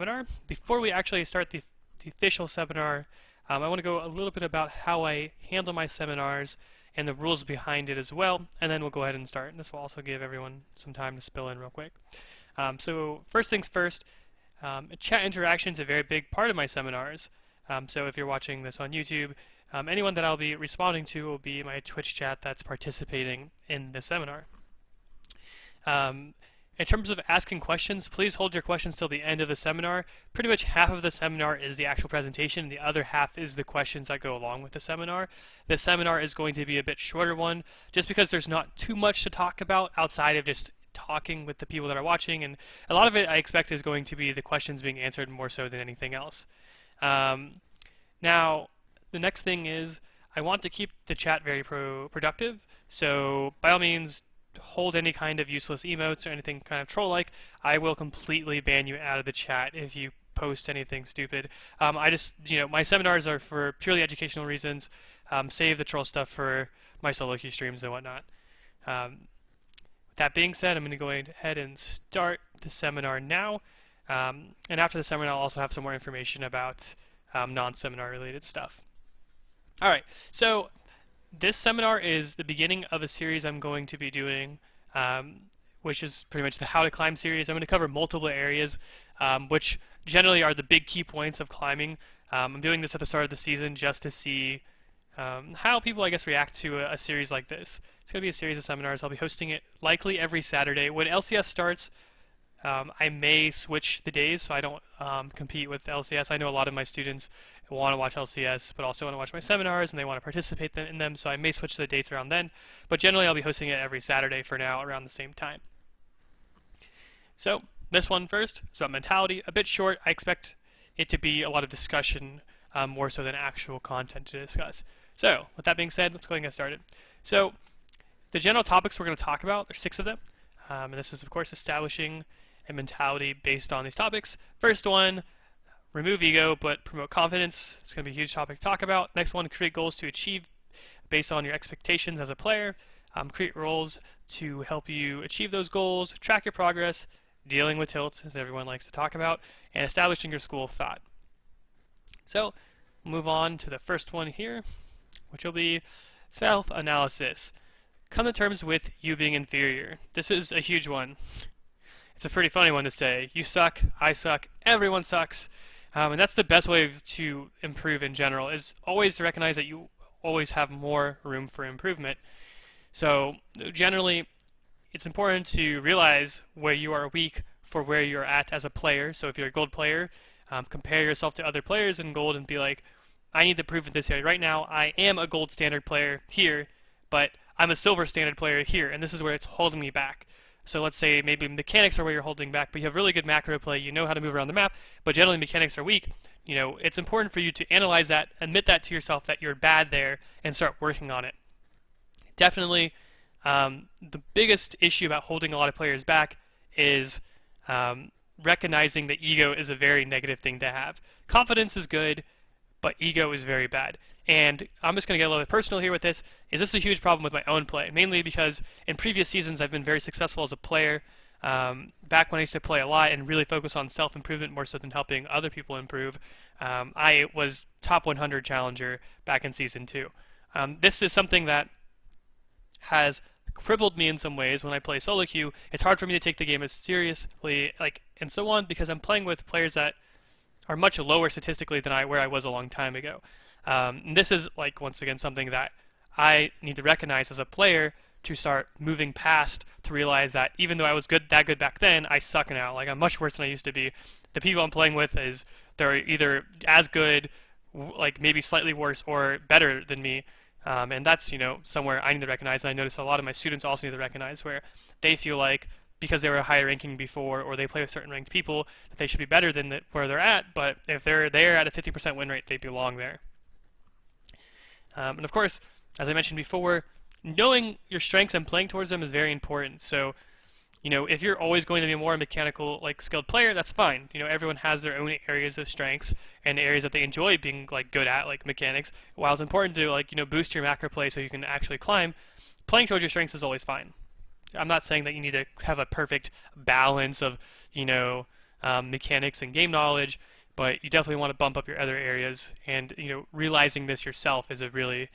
Seminar. Before we actually start the official seminar, I want to go a little bit about how I handle my seminars and the rules behind it as well, and then we'll go ahead and start. And this will also give everyone some time to spill in real quick. So first things first, chat interaction is a very big part of my seminars. So if you're watching this on YouTube, anyone that I'll be responding to will be my Twitch chat that's participating in the seminar. In terms of asking questions, please hold your questions till the end of the seminar. Pretty much half of the seminar is the actual presentation, and the other half is the questions that go along with the seminar. The seminar is going to be a bit shorter one, just because there's not too much to talk about outside of just talking with the people that are watching, and a lot of it I expect is going to be the questions being answered more so than anything else. Now, the next thing is I want to keep the chat very productive, so by all means, hold any kind of useless emotes or anything kind of troll-like. I will completely ban you out of the chat if you post anything stupid. My seminars are for purely educational reasons. Save the troll stuff for my solo queue streams and whatnot. With that being said, I'm going to go ahead and start the seminar now. And after the seminar, I'll also have some more information about non-seminar related stuff. Alright, so this seminar is the beginning of a series I'm going to be doing, which is pretty much the How to Climb series. I'm going to cover multiple areas, which generally are the big key points of climbing. I'm doing this at the start of the season just to see how people, I guess, react to a series like this. It's going to be a series of seminars. I'll be hosting it likely every Saturday. When LCS starts, I may switch the days so I don't compete with LCS. I know a lot of my students want to watch LCS, but also want to watch my seminars, and they want to participate in them, so I may switch the dates around then. But generally, I'll be hosting it every Saturday for now, around the same time. So, this one first, it's about mentality. A bit short. I expect it to be a lot of discussion, more so than actual content to discuss. So, with that being said, let's go ahead and get started. So, the general topics we're going to talk about, there's 6 of them, and this is, of course, establishing a mentality based on these topics. First one, remove ego but promote confidence. It's going to be a huge topic to talk about. Next one, create goals to achieve based on your expectations as a player. Create roles to help you achieve those goals. Track your progress. Dealing with tilt, as everyone likes to talk about. And establishing your school of thought. So, move on to the first one here, which will be self-analysis. Come to terms with you being inferior. This is a huge one. It's a pretty funny one to say. You suck, I suck, everyone sucks. And that's the best way to improve in general, is always to recognize that you always have more room for improvement. So generally, it's important to realize where you are weak for where you're at as a player. So if you're a gold player, compare yourself to other players in gold and be like, I need to improve in this area. Right now, I am a gold standard player here, but I'm a silver standard player here, and this is where it's holding me back. So let's say maybe mechanics are where you're holding back, but you have really good macro play, you know how to move around the map, but generally mechanics are weak. You know, it's important for you to analyze that, admit that to yourself that you're bad there, and start working on it. Definitely, the biggest issue about holding a lot of players back is recognizing that ego is a very negative thing to have. Confidence is good, but ego is very bad. And I'm just going to get a little bit personal here with this. Is this a huge problem with my own play? Mainly because in previous seasons I've been very successful as a player. Back when I used to play a lot and really focus on self-improvement more so than helping other people improve, I was top 100 challenger back in Season 2. This is something that has crippled me in some ways when I play solo queue. It's hard for me to take the game as seriously, and so on, because I'm playing with players that are much lower statistically than where I was a long time ago. And this is, once again, something that I need to recognize as a player to start moving past, to realize that even though I was that good back then, I suck now. I'm much worse than I used to be. The people I'm playing with they're either as good, maybe slightly worse, or better than me. And that's, somewhere I need to recognize, and I notice a lot of my students also need to recognize, where they feel like because they were a higher ranking before, or they play with certain ranked people, that they should be better than where they're at, but if they're there at a 50% win rate, they belong there. And of course, as I mentioned before, knowing your strengths and playing towards them is very important. So, if you're always going to be a more mechanical, skilled player, that's fine. Everyone has their own areas of strengths and areas that they enjoy being, good at, like mechanics. While it's important to, boost your macro play so you can actually climb, playing towards your strengths is always fine. I'm not saying that you need to have a perfect balance of, mechanics and game knowledge, but you definitely want to bump up your other areas. And realizing this yourself is a really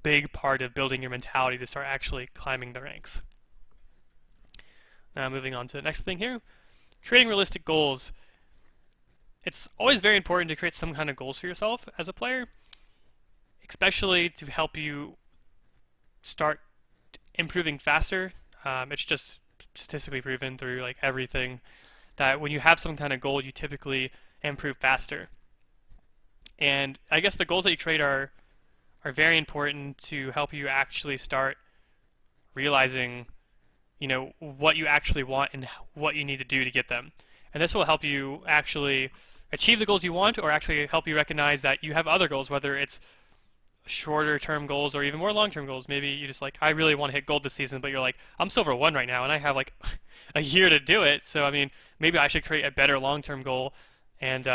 big part of building your mentality to start actually climbing the ranks. Now moving on to the next thing here, creating realistic goals. It's always very important to create some kind of goals for yourself as a player, especially to help you start improving faster. It's just statistically proven through like everything that when you have some kind of goal, you typically improve faster. And I guess the goals that you create are very important to help you actually start realizing, what you actually want and what you need to do to get them. And this will help you actually achieve the goals you want, or actually help you recognize that you have other goals, whether it's shorter term goals or even more long term goals. Maybe you just like, I really want to hit gold this season, but you're like, I'm silver 1 right now and I have like a year to do it. So I mean, maybe I should create a better long term goal and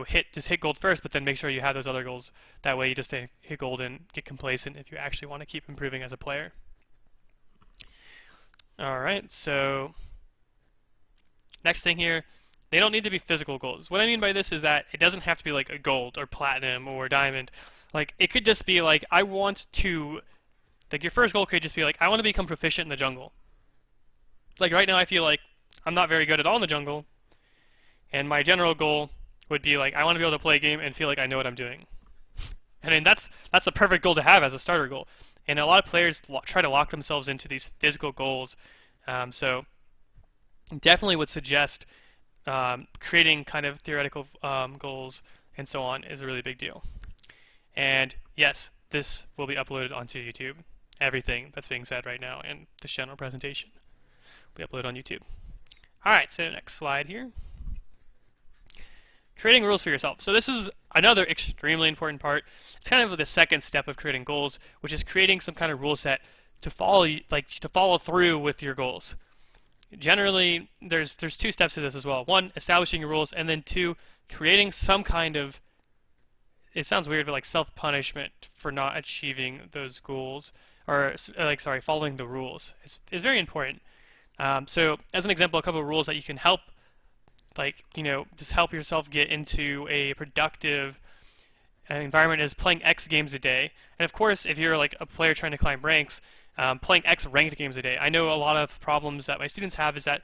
hit gold first, but then make sure you have those other goals. That way you just hit gold and get complacent if you actually want to keep improving as a player. Alright, so next thing here, they don't need to be physical goals. What I mean by this is that it doesn't have to be like a gold or platinum or diamond. Like, it could just be like, I want to, like, your first goal could just be like, I want to become proficient in the jungle. Like, right now I feel like I'm not very good at all in the jungle, and my general goal would be like, I want to be able to play a game and feel like I know what I'm doing. And then that's a perfect goal to have as a starter goal. And a lot of players try to lock themselves into these physical goals. So definitely would suggest creating kind of theoretical goals and so on is a really big deal. And yes, this will be uploaded onto YouTube. Everything that's being said right now in this general presentation will be uploaded on YouTube. Alright, so next slide here. Creating rules for yourself. So this is another extremely important part. It's kind of the second step of creating goals, which is creating some kind of rule set to follow through with your goals. Generally, there's 2 steps to this as well. 1, establishing your rules, and then 2, creating some kind of, it sounds weird, but like self-punishment for not achieving those goals, or following the rules is very important. So as an example, a couple of rules that you can help, just help yourself get into a productive environment is playing X games a day. And of course, if you're like a player trying to climb ranks, playing X ranked games a day. I know a lot of problems that my students have is that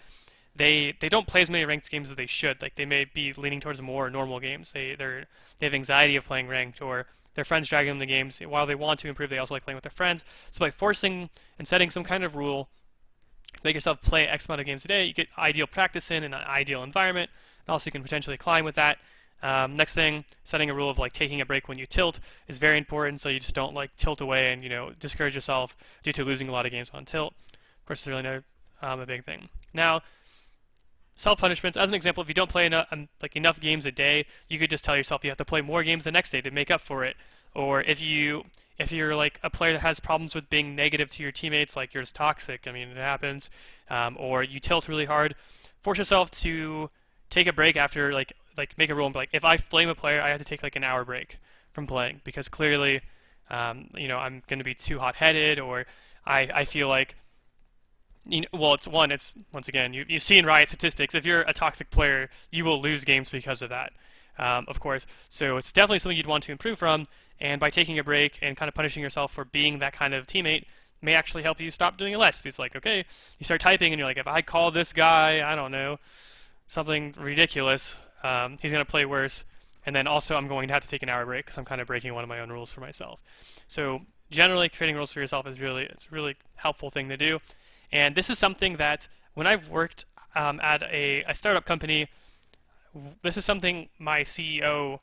they don't play as many ranked games as they should. Like, they may be leaning towards more normal games. They have anxiety of playing ranked, or their friends drag them to games. While they want to improve, they also like playing with their friends. So by forcing and setting some kind of rule, make yourself play X amount of games a day, you get ideal practice in an ideal environment, and also you can potentially climb with that. Next thing, setting a rule of like taking a break when you tilt is very important, so you just don't like tilt away and discourage yourself due to losing a lot of games on tilt. Of course, it's really a big thing. Now, self-punishments, as an example, if you don't play enough games a day, you could just tell yourself you have to play more games the next day to make up for it. Or if you're like a player that has problems with being negative to your teammates, like you're just toxic, I mean, it happens, or you tilt really hard, force yourself to take a break after, make a rule and be like, if I flame a player, I have to take like an hour break from playing, because clearly, I'm going to be too hot-headed, or I feel like, it's once again, you see in Riot statistics, if you're a toxic player, you will lose games because of that, of course. So it's definitely something you'd want to improve from, and by taking a break and kind of punishing yourself for being that kind of teammate may actually help you stop doing it less. It's like, okay, you start typing and you're like, if I call this guy, I don't know, something ridiculous, he's going to play worse, and then also I'm going to have to take an hour break because I'm kind of breaking one of my own rules for myself. So generally, creating rules for yourself is it's a really helpful thing to do. And this is something that when I've worked at a startup company, this is something my CEO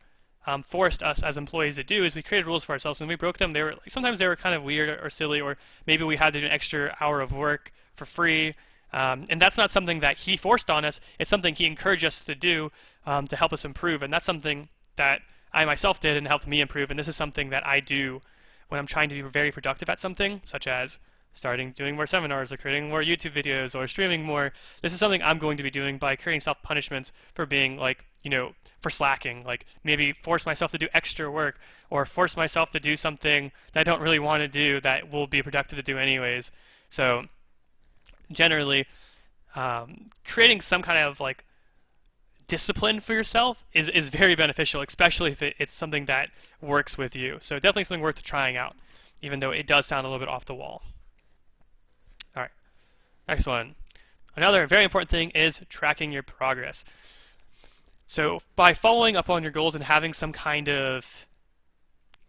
forced us as employees to do, is we created rules for ourselves and we broke them. Sometimes they were kind of weird or silly, or maybe we had to do an extra hour of work for free. And that's not something that he forced on us. It's something he encouraged us to do to help us improve. And that's something that I myself did and helped me improve. And this is something that I do when I'm trying to be very productive at something, such as doing more seminars or creating more YouTube videos or streaming more. This is something I'm going to be doing by creating self-punishments for being for slacking. Like, maybe force myself to do extra work, or force myself to do something that I don't really want to do that will be productive to do anyways. So generally, creating some kind of discipline for yourself is very beneficial, especially if it's something that works with you. So definitely something worth trying out, even though it does sound a little bit off the wall. All right, next one. Another very important thing is tracking your progress. So by following up on your goals and having some kind of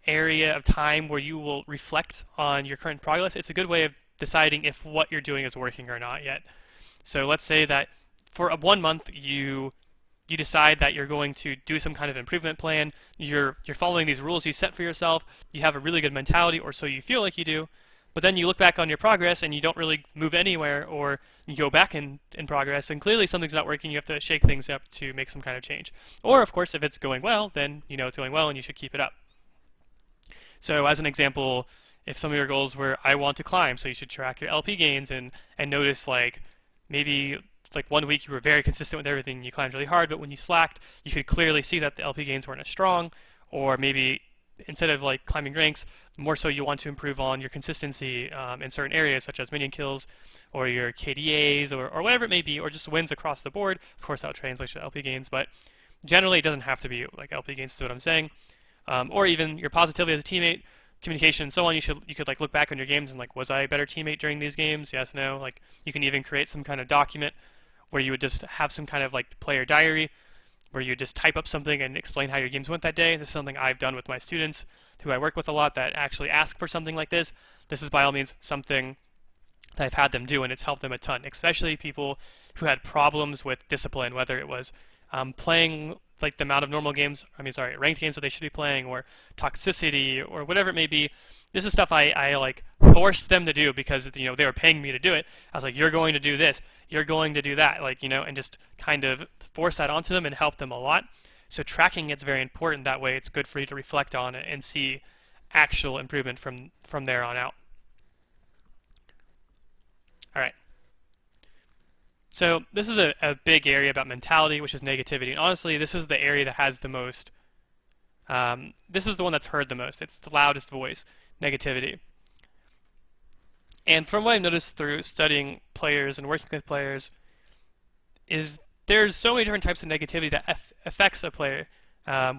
area of time where you will reflect on your current progress, it's a good way of deciding if what you're doing is working or not yet. So let's say that for 1 month you decide that you're going to do some kind of improvement plan. You're following these rules you set for yourself. You have a really good mentality, or so you feel like you do. But then you look back on your progress and you don't really move anywhere, or you go back in progress, and clearly something's not working. You have to shake things up to make some kind of change. Or, of course, if it's going well, then you know it's going well and you should keep it up. So as an example, if some of your goals were, I want to climb, so you should track your LP gains and notice like maybe like 1 week you were very consistent with everything, you climbed really hard, but when you slacked, you could clearly see that the LP gains weren't as strong, or maybe instead of like climbing ranks, more so you want to improve on your consistency in certain areas, such as minion kills, or your KDAs, or whatever it may be, or just wins across the board. Of course, that translates to LP gains, but generally it doesn't have to be like LP gains is what I'm saying. Or even your positivity as a teammate, communication, and so on. You could like look back on your games and like, was I a better teammate during these games? Yes, no. Like you can even create some kind of document where you would just have some kind of like player diary where you just type up something and explain how your games went that day. This is something I've done with my students who I work with a lot that actually ask for something like this. This is by all means something that I've had them do, and it's helped them a ton, especially people who had problems with discipline, whether it was playing like the amount of ranked games that they should be playing, or toxicity, or whatever it may be. This is stuff I like forced them to do because they were paying me to do it. I was like, you're going to do this, you're going to do that, and just kind of force that onto them and help them a lot. So tracking it's very important. That way, it's good for you to reflect on it and see actual improvement from there on out. All right. So this is a big area about mentality, which is negativity. And honestly, this is the area that has the most, this is the one that's heard the most. It's the loudest voice, negativity. And from what I've noticed through studying players and working with players, is there's so many different types of negativity that affects a player,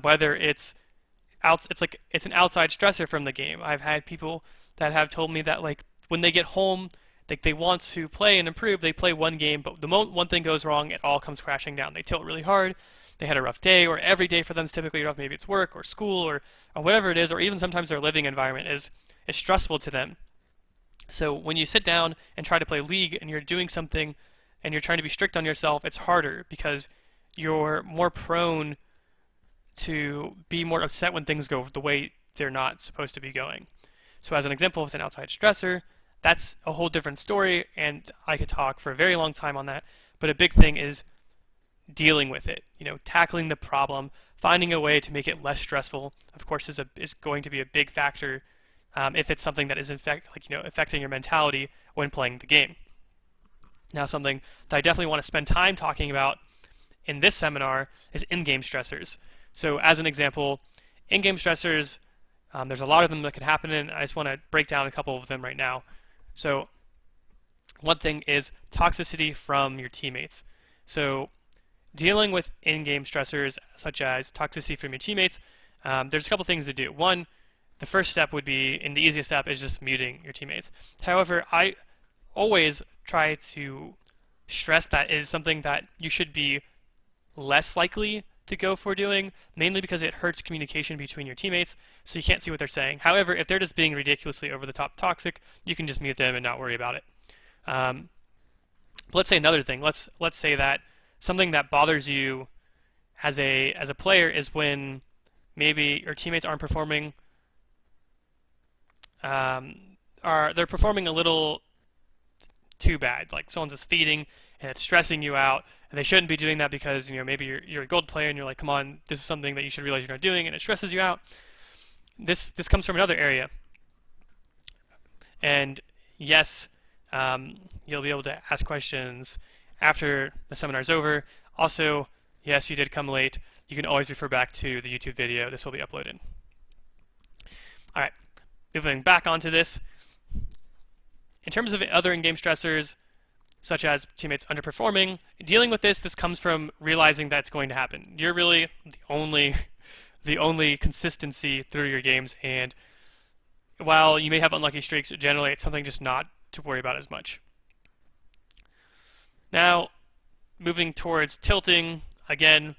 whether it's an outside stressor from the game. I've had people that have told me that like when they get home, like they want to play and improve, they play one game, but the moment one thing goes wrong, it all comes crashing down. They tilt really hard, they had a rough day, or every day for them is typically rough. Maybe it's work or school or whatever it is, or even sometimes their living environment is stressful to them. So when you sit down and try to play League and you're doing something and you're trying to be strict on yourself, it's harder because you're more prone to be more upset when things go the way they're not supposed to be going. So as an example, if it's an outside stressor, that's a whole different story, and I could talk for a very long time on that. But a big thing is dealing with it. Tackling the problem, finding a way to make it less stressful. Of course, is going to be a big factor if it's something that is affecting your mentality when playing the game. Now, something that I definitely want to spend time talking about in this seminar is in-game stressors. So, as an example, in-game stressors, there's a lot of them that can happen, and I just want to break down a couple of them right now. So one thing is toxicity from your teammates. So dealing with in-game stressors such as toxicity from your teammates, there's a couple things to do. One, the first step would be, and the easiest step is just muting your teammates. However, I always try to stress that is something that you should be less likely to go for doing, mainly because it hurts communication between your teammates, so you can't see what they're saying. However, if they're just being ridiculously over-the-top toxic, you can just mute them and not worry about it. Let's say another thing. Let's say that something that bothers you as a player is when maybe your teammates aren't performing, they're performing a little too bad. Like someone's just feeding and it's stressing you out, and they shouldn't be doing that because maybe you're a gold player and you're like, come on, this is something that you should realize you're not doing, and it stresses you out. This comes from another area, and yes, you'll be able to ask questions after the seminar is over. Also, yes, you did come late. You can always refer back to the YouTube video. This will be uploaded. All right, moving back onto this. In terms of other in-game stressors, such as teammates underperforming. Dealing with this comes from realizing that it's going to happen. You're really the only consistency through your games, and while you may have unlucky streaks, generally it's something just not to worry about as much. Now, moving towards tilting, again,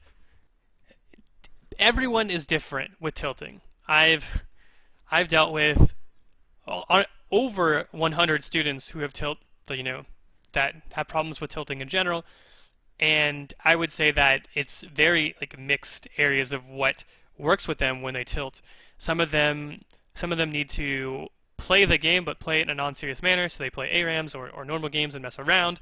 everyone is different with tilting. I've dealt with over 100 students who have that have problems with tilting in general, and I would say that it's very mixed areas of what works with them when they tilt. Some of them need to play the game, but play it in a non-serious manner, so they play ARAMs or normal games and mess around.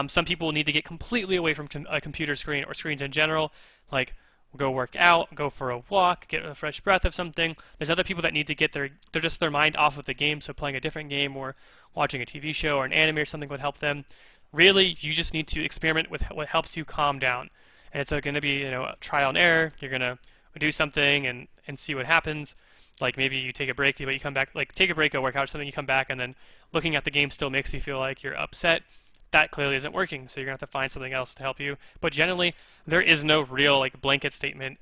Some people need to get completely away from a computer screen or screens in general, like go work out, go for a walk, get a fresh breath of something. There's other people that need to get their mind off of the game, so playing a different game or watching a TV show or an anime or something would help them. Really, you just need to experiment with what helps you calm down. And it's going to be a trial and error. You're going to do something and see what happens. Like maybe you take a break, but you come back, take a break, go work out or something, you come back, and then looking at the game still makes you feel like you're upset. That clearly isn't working, so you're going to have to find something else to help you. But generally, there is no real blanket statement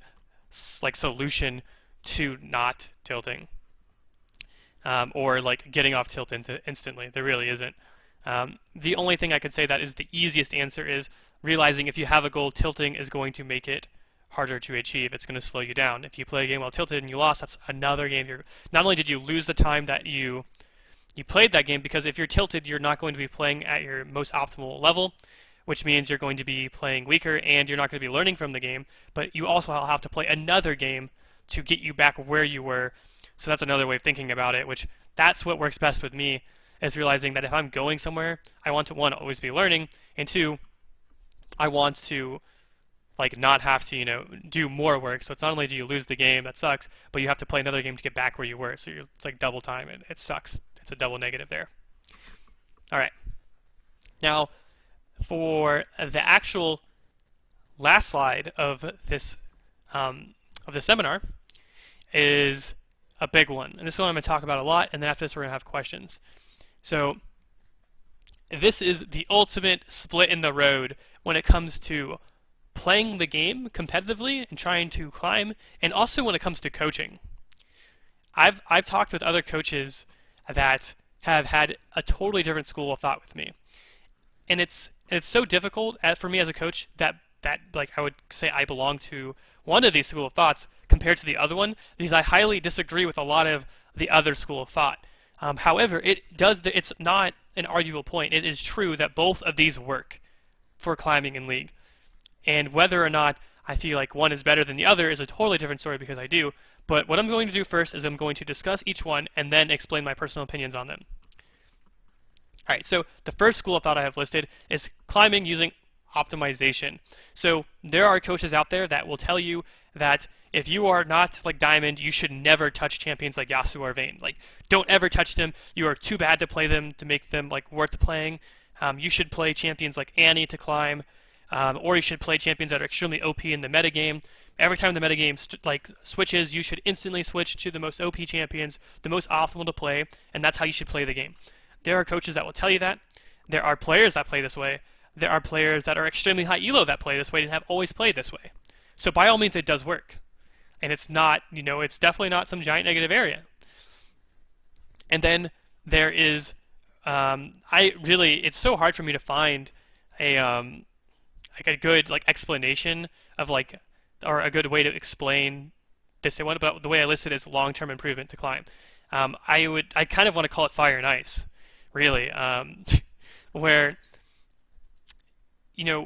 solution to not tilting or getting off tilt instantly. There really isn't. The only thing I could say that is the easiest answer is realizing if you have a goal, tilting is going to make it harder to achieve. It's going to slow you down. If you play a game while tilted and you lost, that's another game. Not only did you lose the time that you played that game, because if you're tilted, you're not going to be playing at your most optimal level, which means you're going to be playing weaker and you're not going to be learning from the game, but you also have to play another game to get you back where you were. So that's another way of thinking about it, which that's what works best with me, is realizing that if I'm going somewhere, I want to, one, always be learning, and two, I want to not have to do more work. So it's not only do you lose the game, that sucks, but you have to play another game to get back where you were, so you're double time. It sucks. It's a double negative there. All right. Now, for the actual last slide of this seminar is a big one, and this is one I'm going to talk about a lot. And then after this, we're going to have questions. So this is the ultimate split in the road when it comes to playing the game competitively and trying to climb, and also when it comes to coaching. I've talked with other coaches that have had a totally different school of thought with me, and it's so difficult for me as a coach that I would say I belong to one of these school of thoughts compared to the other one, because I highly disagree with a lot of the other school of thought. However, it's not an arguable point. It is true that both of these work for climbing in League. And whether or not I feel like one is better than the other is a totally different story, because I do. But what I'm going to do first is I'm going to discuss each one and then explain my personal opinions on them. All right, so the first school of thought I have listed is climbing using optimization. So there are coaches out there that will tell you that if you are not like Diamond, you should never touch champions like Yasuo or Vayne. Don't ever touch them. You are too bad to play them to make them worth playing. You should play champions like Annie to climb. Or you should play champions that are extremely OP in the metagame. Every time the metagame switches, you should instantly switch to the most OP champions, the most optimal to play, and that's how you should play the game. There are coaches that will tell you that. There are players that play this way. There are players that are extremely high elo that play this way and have always played this way. So by all means, it does work. And it's not, it's definitely not some giant negative area. And then there is, it's so hard for me to find a good explanation of or a good way to explain this one, but the way I listed is long-term improvement to climb. I kind of want to call it fire and ice, really, where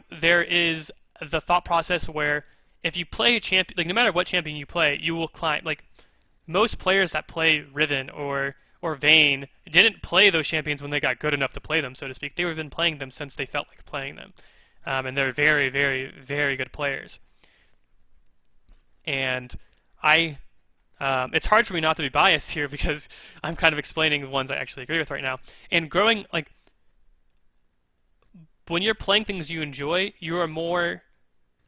there is the thought process where if you play a champion, no matter what champion you play, you will climb. Most players that play Riven or Vayne didn't play those champions when they got good enough to play them, so to speak. They've been playing them since they felt like playing them. And they're very, very, very good players. And it's hard for me not to be biased here because I'm kind of explaining the ones I actually agree with right now. And growing, when you're playing things you enjoy, you are more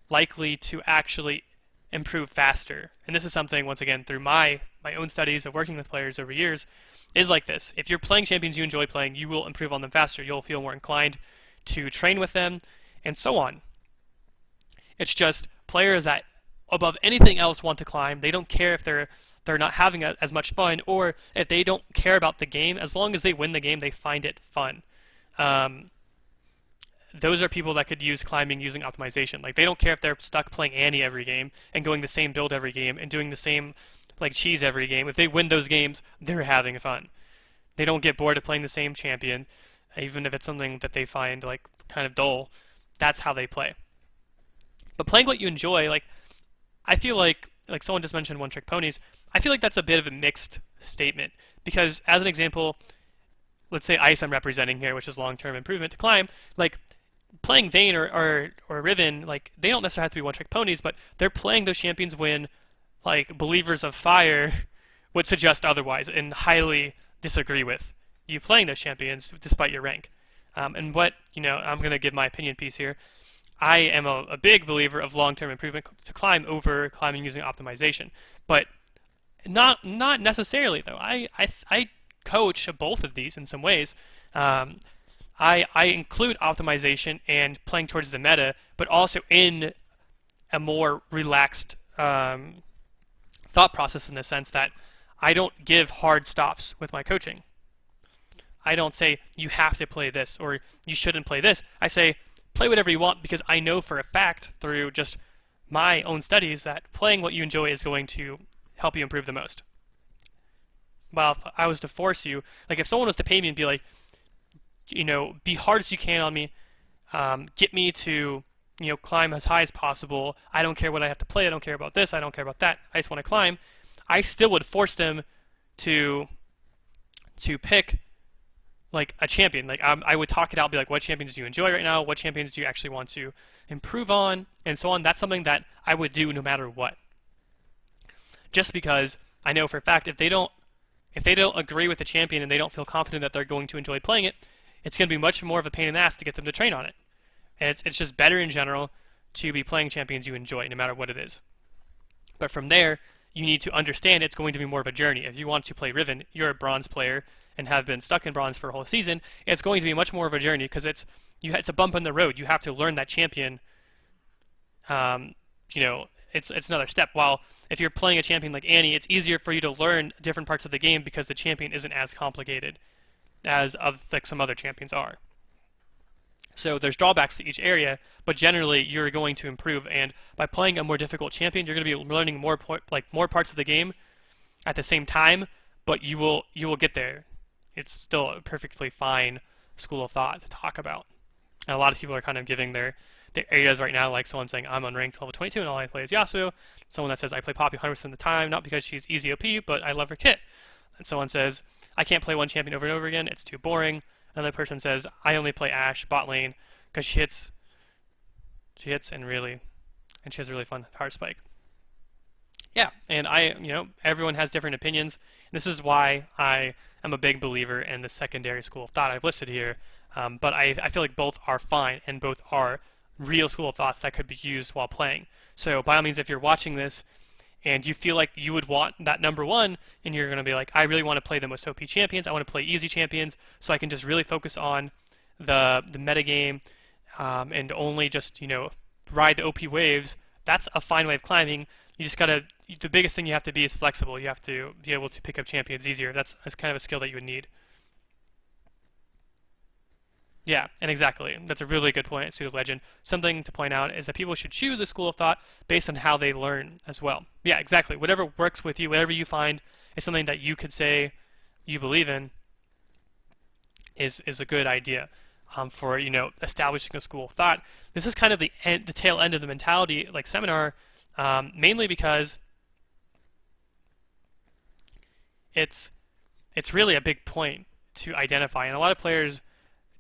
likely to actually improve faster. And this is something, once again, through my own studies of working with players over years, is like this. If you're playing champions you enjoy playing, you will improve on them faster. You'll feel more inclined to train with them, and so on. It's just players that above anything else want to climb. They don't care if they're not having as much fun, or if they don't care about the game. As long as they win the game, they find it fun. Those are people that could use climbing using optimization. Like, they don't care if they're stuck playing Annie every game and going the same build every game and doing the same like cheese every game. If they win those games, they're having fun. They don't get bored of playing the same champion, even if it's something that they find like kind of dull. That's how they play. But playing what you enjoy, like, I feel like someone just mentioned one trick ponies. I feel like that's a bit of a mixed statement, because as an example, let's say Ice I'm representing here, which is long-term improvement to climb, like playing Vayne or Riven, like they don't necessarily have to be one trick ponies, but they're playing those champions when like Believers of Fire would suggest otherwise and highly disagree with you playing those champions despite your rank. And what, I'm going to give my opinion piece here. I am a big believer of long-term improvement to climb over climbing using optimization, but not necessarily though. I coach both of these in some ways. I include optimization and playing towards the meta, but also in a more relaxed thought process, in the sense that I don't give hard stops with my coaching. I don't say you have to play this or you shouldn't play this. I say play whatever you want, because I know for a fact through just my own studies that playing what you enjoy is going to help you improve the most. Well, if I was to force you, like if someone was to pay me and be like, be hard as you can on me, get me to, climb as high as possible. I don't care what I have to play. I don't care about this. I don't care about that. I just want to climb. I still would force them to pick like a champion. Like I would talk it out, be like, what champions do you enjoy right now? What champions do you actually want to improve on? And so on. That's something that I would do no matter what. Just because I know for a fact if they don't agree with the champion and they don't feel confident that they're going to enjoy playing it, it's going to be much more of a pain in the ass to get them to train on it. And it's just better in general to be playing champions you enjoy, no matter what it is. But from there, you need to understand it's going to be more of a journey. If you want to play Riven, you're a bronze player and have been stuck in bronze for a whole season, it's going to be much more of a journey, because it's a bump in the road. You have to learn that champion. It's another step. While if you're playing a champion like Annie, it's easier for you to learn different parts of the game because the champion isn't as complicated as some other champions are. So there's drawbacks to each area, but generally you're going to improve. And by playing a more difficult champion, you're going to be learning more parts of the game at the same time. But you will get there. It's still a perfectly fine school of thought to talk about. And a lot of people are kind of giving their areas right now, like someone saying I'm unranked level 22 and all I play is Yasuo. Someone that says I play Poppy 100% of the time, not because she's easy OP, but I love her kit. And someone says I can't play one champion over and over again, it's too boring. Another person says I only play Ashe bot lane because she hits and she has a really fun heart spike. Yeah, and everyone has different opinions. This is why I am a big believer in the secondary school of thought I've listed here. But I feel like both are fine and both are real school of thoughts that could be used while playing. So by all means, if you're watching this and you feel like you would want that number one, and you're going to be like, I really want to play the most OP champions, I want to play easy champions, so I can just really focus on the meta game and only just ride the OP waves. That's a fine way of climbing. You just gotta. The biggest thing you have to be is flexible. You have to be able to pick up champions easier. That's kind of a skill that you would need. Yeah, and exactly. That's a really good point, Pseudo Legend. Something to point out is that people should choose a school of thought based on how they learn as well. Yeah, exactly. Whatever works with you, whatever you find is something that you could say you believe in is a good idea for establishing a school of thought. This is kind of the tail end of the mentality like seminar, mainly because it's really a big point to identify, and a lot of players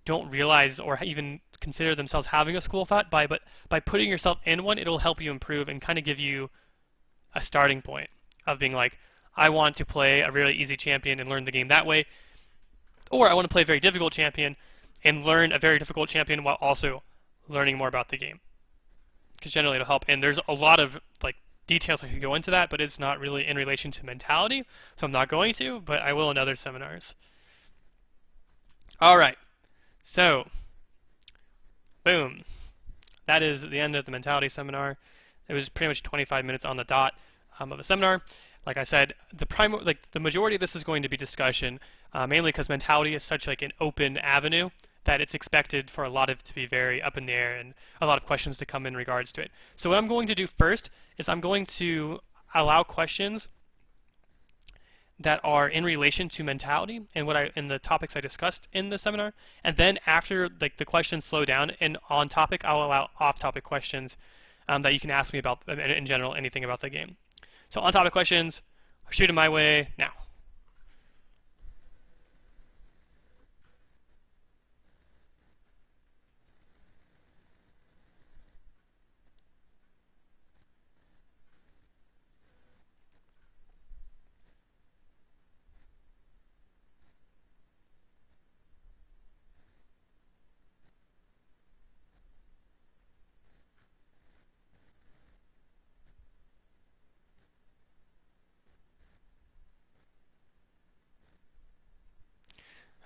don't realize or even consider themselves having a school of thought. But by putting yourself in one, it'll help you improve and kind of give you a starting point of being like, I want to play a really easy champion and learn the game that way, or I want to play a very difficult champion and learn a very difficult champion while also learning more about the game, because generally it'll help. And there's a lot of details I could go into that, but it's not really in relation to mentality, so I'm not going to, but I will in other seminars. All right. So, boom. That is the end of the mentality seminar. It was pretty much 25 minutes on the dot of a seminar. Like I said, the majority of this is going to be discussion, mainly because mentality is such like an open avenue that it's expected for a lot of it to be very up in the air and a lot of questions to come in regards to it. So what I'm going to do first is I'm going to allow questions that are in relation to mentality and in the topics I discussed in the seminar. And then after like the questions slow down and on topic, I'll allow off-topic questions that you can ask me about in general, anything about the game. So on-topic questions, shoot them my way now.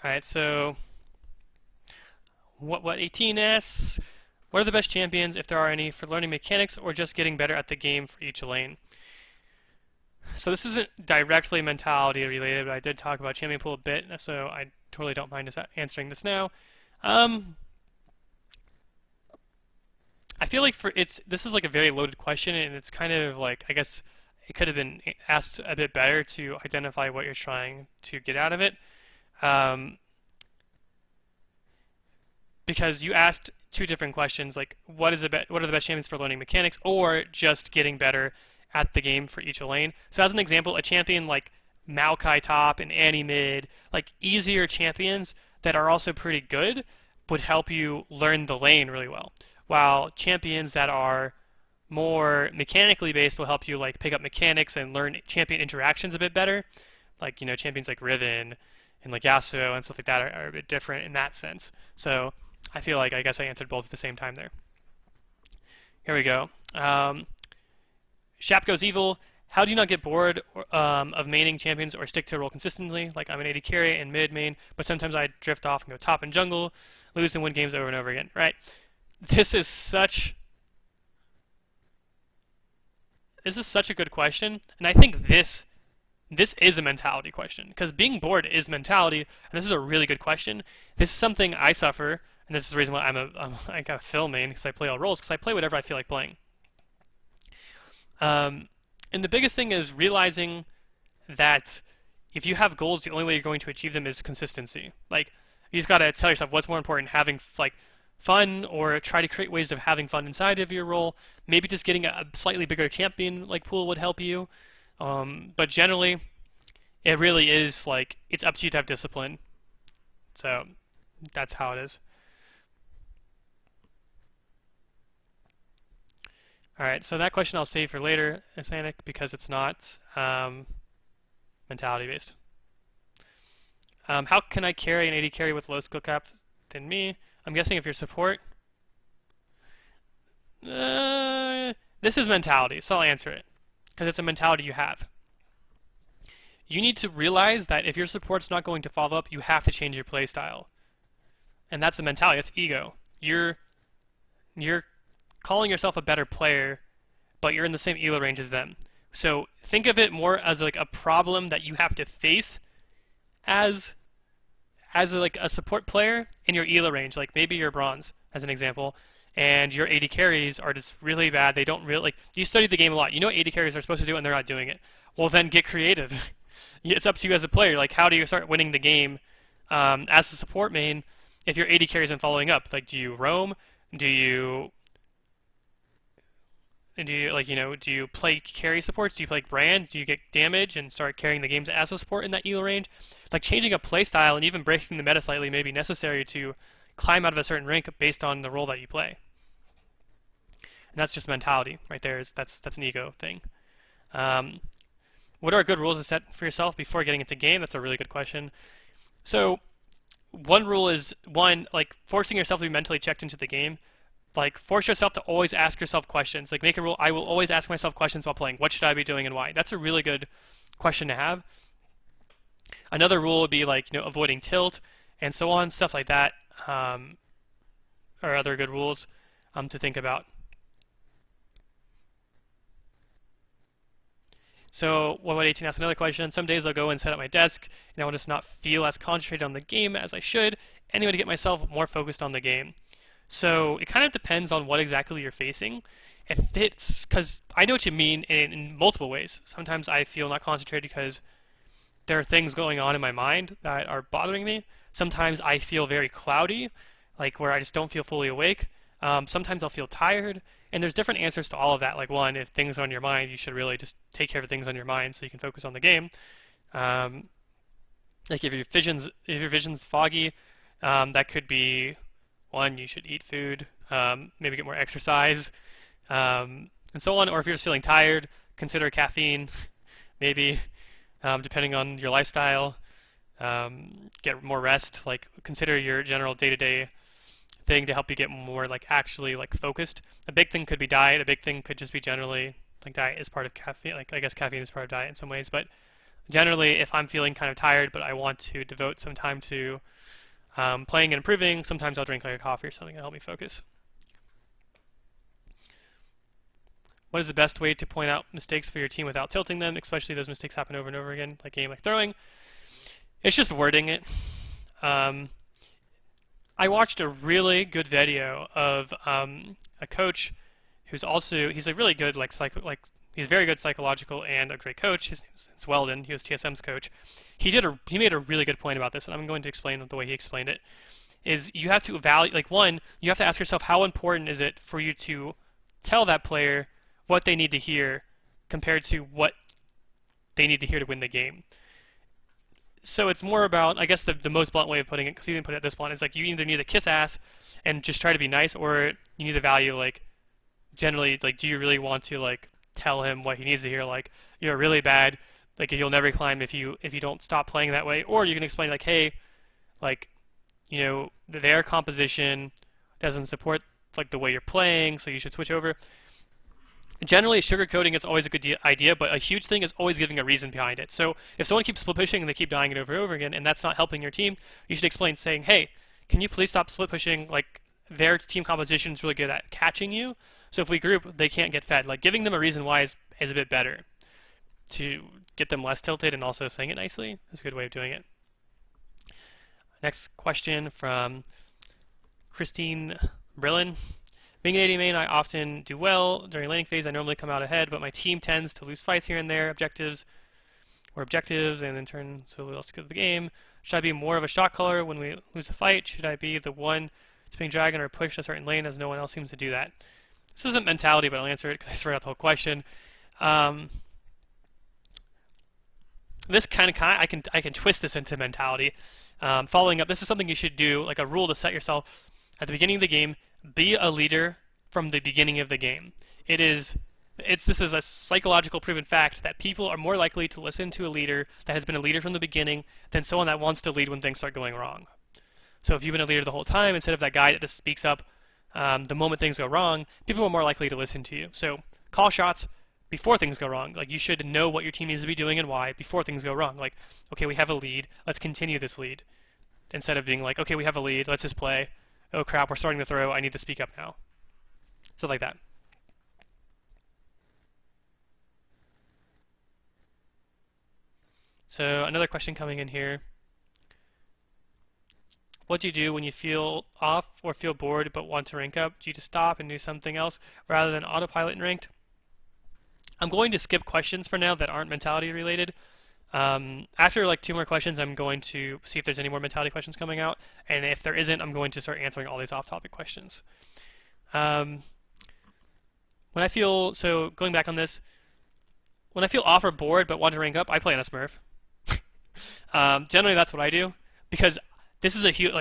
All right, so what 18 asks, what are the best champions, if there are any, for learning mechanics or just getting better at the game for each lane? So this isn't directly mentality related, but I did talk about champion pool a bit, so I totally don't mind answering this now. I feel like this is like a very loaded question, and it's kind of like, I guess it could have been asked a bit better to identify what you're trying to get out of it. Because you asked two different questions, like what are the best champions for learning mechanics, or just getting better at the game for each lane. So as an example, a champion like Maokai top and Annie mid, like easier champions that are also pretty good, would help you learn the lane really well. While champions that are more mechanically based will help you like pick up mechanics and learn champion interactions a bit better. Like, champions like Riven and like Yasuo and stuff like that are a bit different in that sense. So I feel like I guess I answered both at the same time there. Here we go. Shap Goes Evil. How do you not get bored of maining champions or stick to a role consistently? Like I'm an AD carry and mid main, but sometimes I drift off and go top and jungle, lose and win games over and over again, right? This is such a good question, and I think this is a mentality question, because being bored is mentality, and this is a really good question. This is something I suffer, and this is the reason why I'm like a Phil main, because I play all roles, because I play whatever I feel like playing. And the biggest thing is realizing that if you have goals, the only way you're going to achieve them is consistency. Like, you just gotta tell yourself what's more important, having like fun, or try to create ways of having fun inside of your role. Maybe just getting a slightly bigger champion like pool would help you. But generally, it really is like, it's up to you to have discipline. So that's how it is. Alright, so that question I'll save for later, Asanic, because it's not mentality based. How can I carry an AD carry with low skill cap than me? I'm guessing if you're support. This is mentality, so I'll answer it, because it's a mentality you have. You need to realize that if your support's not going to follow up, you have to change your playstyle. And that's a mentality, that's ego. You're calling yourself a better player, but you're in the same elo range as them. So think of it more as like a problem that you have to face as like a support player in your elo range. Like maybe you're bronze, as an example, and your AD carries are just really bad. They don't really, like, you studied the game a lot. You know what AD carries are supposed to do and they're not doing it. Well, then get creative. It's up to you as a player. Like, how do you start winning the game as a support main if your AD carry isn't following up? Like, do you roam? Do you play carry supports? Do you play Brand? Do you get damage and start carrying the games as a support in that elo range? Like, changing a playstyle and even breaking the meta slightly may be necessary to climb out of a certain rank based on the role that you play. And that's just mentality right there. That's an ego thing. What are good rules to set for yourself before getting into game? That's a really good question. So one rule is, like forcing yourself to be mentally checked into the game. Like, force yourself to always ask yourself questions. Like, make a rule, I will always ask myself questions while playing. What should I be doing and why? That's a really good question to have. Another rule would be, like, avoiding tilt and so on, stuff like that. or other good rules to think about. So, 118 asks another question. Some days I'll go and set up my desk, and I will just not feel as concentrated on the game as I should, anyway, to get myself more focused on the game. So, it kind of depends on what exactly you're facing. If it's, because I know what you mean in multiple ways. Sometimes I feel not concentrated because there are things going on in my mind that are bothering me. Sometimes I feel very cloudy, like where I just don't feel fully awake. Sometimes I'll feel tired, and there's different answers to all of that. Like one, if things are on your mind, you should really just take care of things on your mind so you can focus on the game. Like if your vision's foggy, that could be one, you should eat food, maybe get more exercise, and so on. Or if you're just feeling tired, consider caffeine, maybe, depending on your lifestyle. Get more rest. Like consider your general day-to-day thing to help you get more like actually like focused. A big thing could be diet. A big thing could just be generally like diet is part of caffeine. Like I guess caffeine is part of diet in some ways, but generally, if I'm feeling kind of tired but I want to devote some time to playing and improving, sometimes I'll drink like a coffee or something to help me focus. What is the best way to point out mistakes for your team without tilting them, especially those mistakes happen over and over again, like game like throwing? It's just wording it. I watched a really good video of a coach who's also he's a really good he's very good psychological and a great coach. His name is Weldon. He was TSM's coach. He made a really good point about this, and I'm going to explain the way he explained it. Is you have to evaluate one, you have to ask yourself how important is it for you to tell that player what they need to hear compared to what they need to hear to win the game. So it's more about, I guess the most blunt way of putting it, because he didn't put it this blunt, is like you either need to kiss ass and just try to be nice, or you need to value generally do you really want to tell him what he needs to hear, like you're really bad, like you'll never climb if you don't stop playing that way, or you can explain hey, their composition doesn't support the way you're playing, so you should switch over. Generally, sugarcoating is always a good idea, but a huge thing is always giving a reason behind it. So if someone keeps split pushing and they keep dying it over and over again, and that's not helping your team, you should explain saying, hey, can you please stop split pushing? Their team composition is really good at catching you, so if we group, they can't get fed. Giving them a reason why is a bit better to get them less tilted, and also saying it nicely is a good way of doing it. Next question from Christine Brillen. Being an AD main, I often do well. During laning phase, I normally come out ahead, but my team tends to lose fights here and there, objectives, and in turn, so what else goes the game? Should I be more of a shot caller when we lose a fight? Should I be the one to ping dragon or push a certain lane, as no one else seems to do that? This isn't mentality, but I'll answer it because I just forgot the whole question. This I can twist this into mentality. Following up, this is something you should do, like a rule to set yourself at the beginning of the game. Be a leader from the beginning of the game. This is a psychological proven fact that people are more likely to listen to a leader that has been a leader from the beginning than someone that wants to lead when things start going wrong. So if you've been a leader the whole time, instead of that guy that just speaks up the moment things go wrong, people are more likely to listen to you. So call shots before things go wrong. You should know what your team needs to be doing and why before things go wrong. Okay, we have a lead, let's continue this lead. Instead of being okay, we have a lead, let's just play. Oh crap, we're starting to throw, I need to speak up now. Stuff like that. So another question coming in here. What do you do when you feel off or feel bored but want to rank up? Do you just stop and do something else rather than autopilot and ranked? I'm going to skip questions for now that aren't mentality related. After 2 more questions, I'm going to see if there's any more mentality questions coming out, and if there isn't, I'm going to start answering all these off-topic questions. When I feel, so going back on this, when I feel off or bored but want to rank up, I play on a Smurf. Generally, that's what I do, because this is a huge,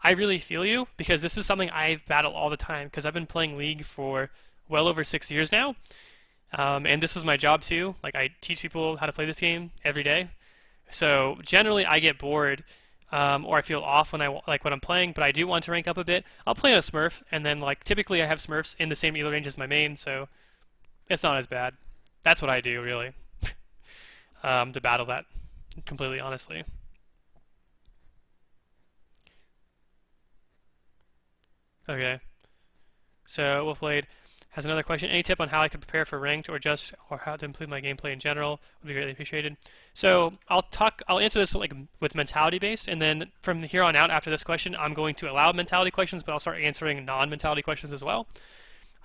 I really feel you, because this is something I battle all the time, because I've been playing League for well over 6 years now. And this is my job too. I teach people how to play this game every day. So generally, I get bored, or I feel off when when I'm playing. But I do want to rank up a bit. I'll play on a Smurf, and then typically I have Smurfs in the same elo range as my main, so it's not as bad. That's what I do really, to battle that. Completely honestly. Okay. So Wolfblade has another question. Any tip on how I could prepare for ranked or how to improve my gameplay in general would be greatly appreciated. So I'll answer this like with mentality based, and then from here on out after this question, I'm going to allow mentality questions, but I'll start answering non-mentality questions as well.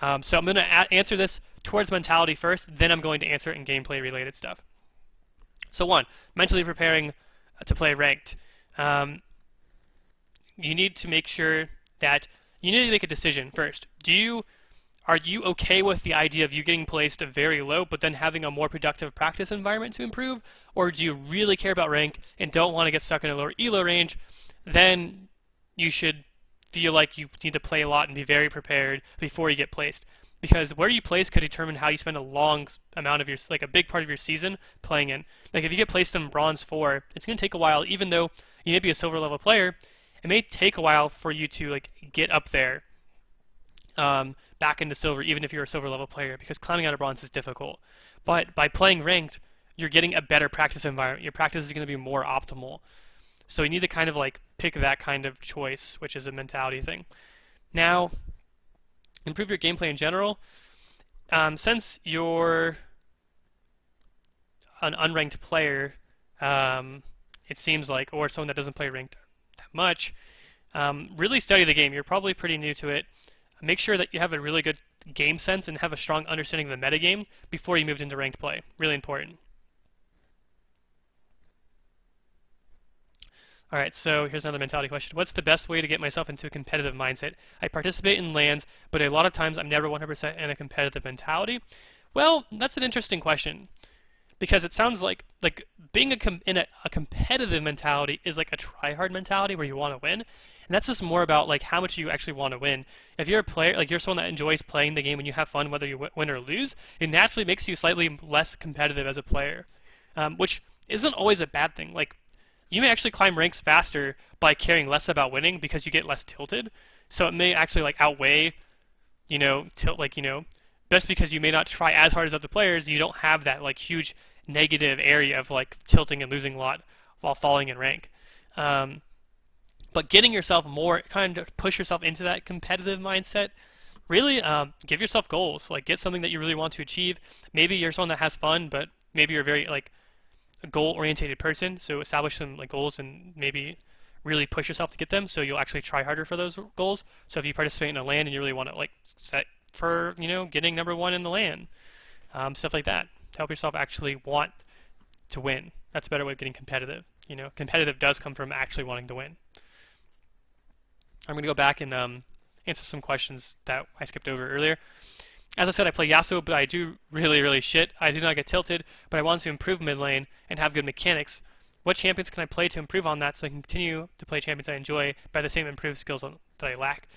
So I'm going to answer this towards mentality first, then I'm going to answer it in gameplay related stuff. So one, mentally preparing to play ranked. You need to make sure that you need to make a decision first. Are you okay with the idea of you getting placed very low but then having a more productive practice environment to improve? Or do you really care about rank and don't want to get stuck in a lower elo range? Then you should feel like you need to play a lot and be very prepared before you get placed. Because where you place could determine how you spend a long amount of like a big part of your season playing in. Like if you get placed in Bronze 4, it's going to take a while, even though you may be a silver level player, it may take a while for you to like get up there back into silver, even if you're a silver level player, because climbing out of bronze is difficult. But by playing ranked, you're getting a better practice environment. Your practice is going to be more optimal. So you need to kind of like pick that kind of choice, which is a mentality thing. Now, improve your gameplay in general. Since you're an unranked player, it seems like, or someone that doesn't play ranked that much, really study the game. You're probably pretty new to it. Make sure that you have a really good game sense and have a strong understanding of the metagame before you moved into ranked play. Really important. Alright, so here's another mentality question. What's the best way to get myself into a competitive mindset? I participate in LANs, but a lot of times I'm never 100% in a competitive mentality. Well, that's an interesting question. Because it sounds like being in a competitive mentality is like a try-hard mentality where you want to win. And that's just more about like how much you actually want to win. If you're a player, like you're someone that enjoys playing the game and you have fun whether you win or lose, it naturally makes you slightly less competitive as a player, which isn't always a bad thing. Like you may actually climb ranks faster by caring less about winning because you get less tilted. So it may actually like outweigh, just because you may not try as hard as other players, you don't have that like huge negative area of like tilting and losing a lot while falling in rank. But getting yourself more, kind of push yourself into that competitive mindset, really give yourself goals. Like get something that you really want to achieve. Maybe you're someone that has fun, but maybe you're very like a goal-oriented person. So establish some like goals and maybe really push yourself to get them. So you'll actually try harder for those goals. So if you participate in a LAN and you really want to like set for getting #1 in the LAN, stuff like that, to help yourself actually want to win. That's a better way of getting competitive. Competitive does come from actually wanting to win. I'm going to go back and answer some questions that I skipped over earlier. As I said, I play Yasuo, but I do really, really shit. I do not get tilted, but I want to improve mid lane and have good mechanics. What champions can I play to improve on that so I can continue to play champions I enjoy by the same improved skills that I lack?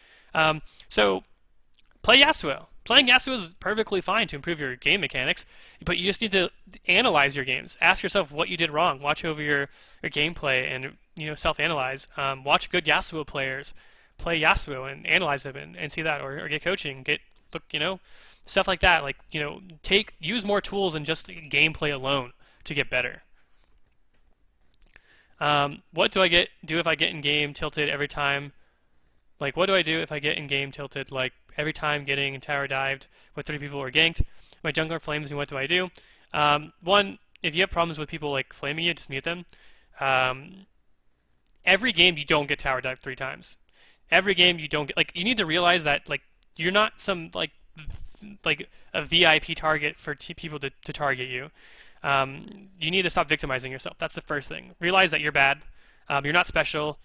So play Yasuo. Playing Yasuo is perfectly fine to improve your game mechanics, but you just need to analyze your games. Ask yourself what you did wrong. Watch over your gameplay and self-analyze. Watch good Yasuo players play Yasuo and analyze them and see that, or get coaching, stuff like that. Like use more tools than just gameplay alone to get better. What do I do if I get in game tilted every time? Like, what do I do if I get in game tilted? Like, every time getting tower dived with 3 people or ganked, my jungler flames me, what do I do? One, if you have problems with people like flaming you, just mute them. Every game you don't get tower dived 3 times. Every game you don't get, like, you need to realize that, like, you're not some, like a VIP target for people to target you. You need to stop victimizing yourself. That's the first thing. Realize that you're bad. You're not special.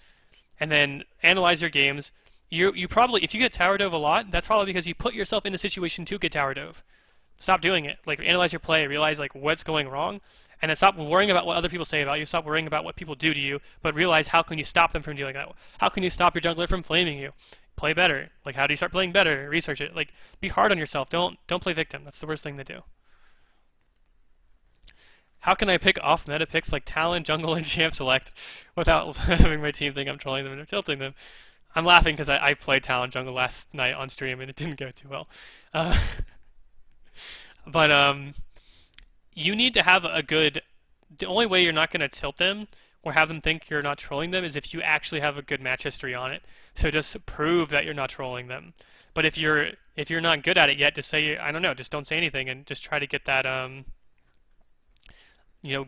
And then analyze your games. You probably, if you get tower dove a lot, that's probably because you put yourself in a situation to get tower dove. Stop doing it. Like, analyze your play. Realize, like, what's going wrong. And then stop worrying about what other people say about you. Stop worrying about what people do to you. But realize, how can you stop them from doing that? How can you stop your jungler from flaming you? Play better. Like, how do you start playing better? Research it. Like, be hard on yourself. Don't play victim. That's the worst thing to do. How can I pick off meta picks like Talon, Jungle, and Champ Select without having my team think I'm trolling them and tilting them? I'm laughing because I played Talon Jungle last night on stream and it didn't go too well. But you need to have a good... The only way you're not going to tilt them or have them think you're not trolling them is if you actually have a good match history on it. So just prove that you're not trolling them. But if you're not good at it yet, just say, I don't know, just don't say anything and just try to get that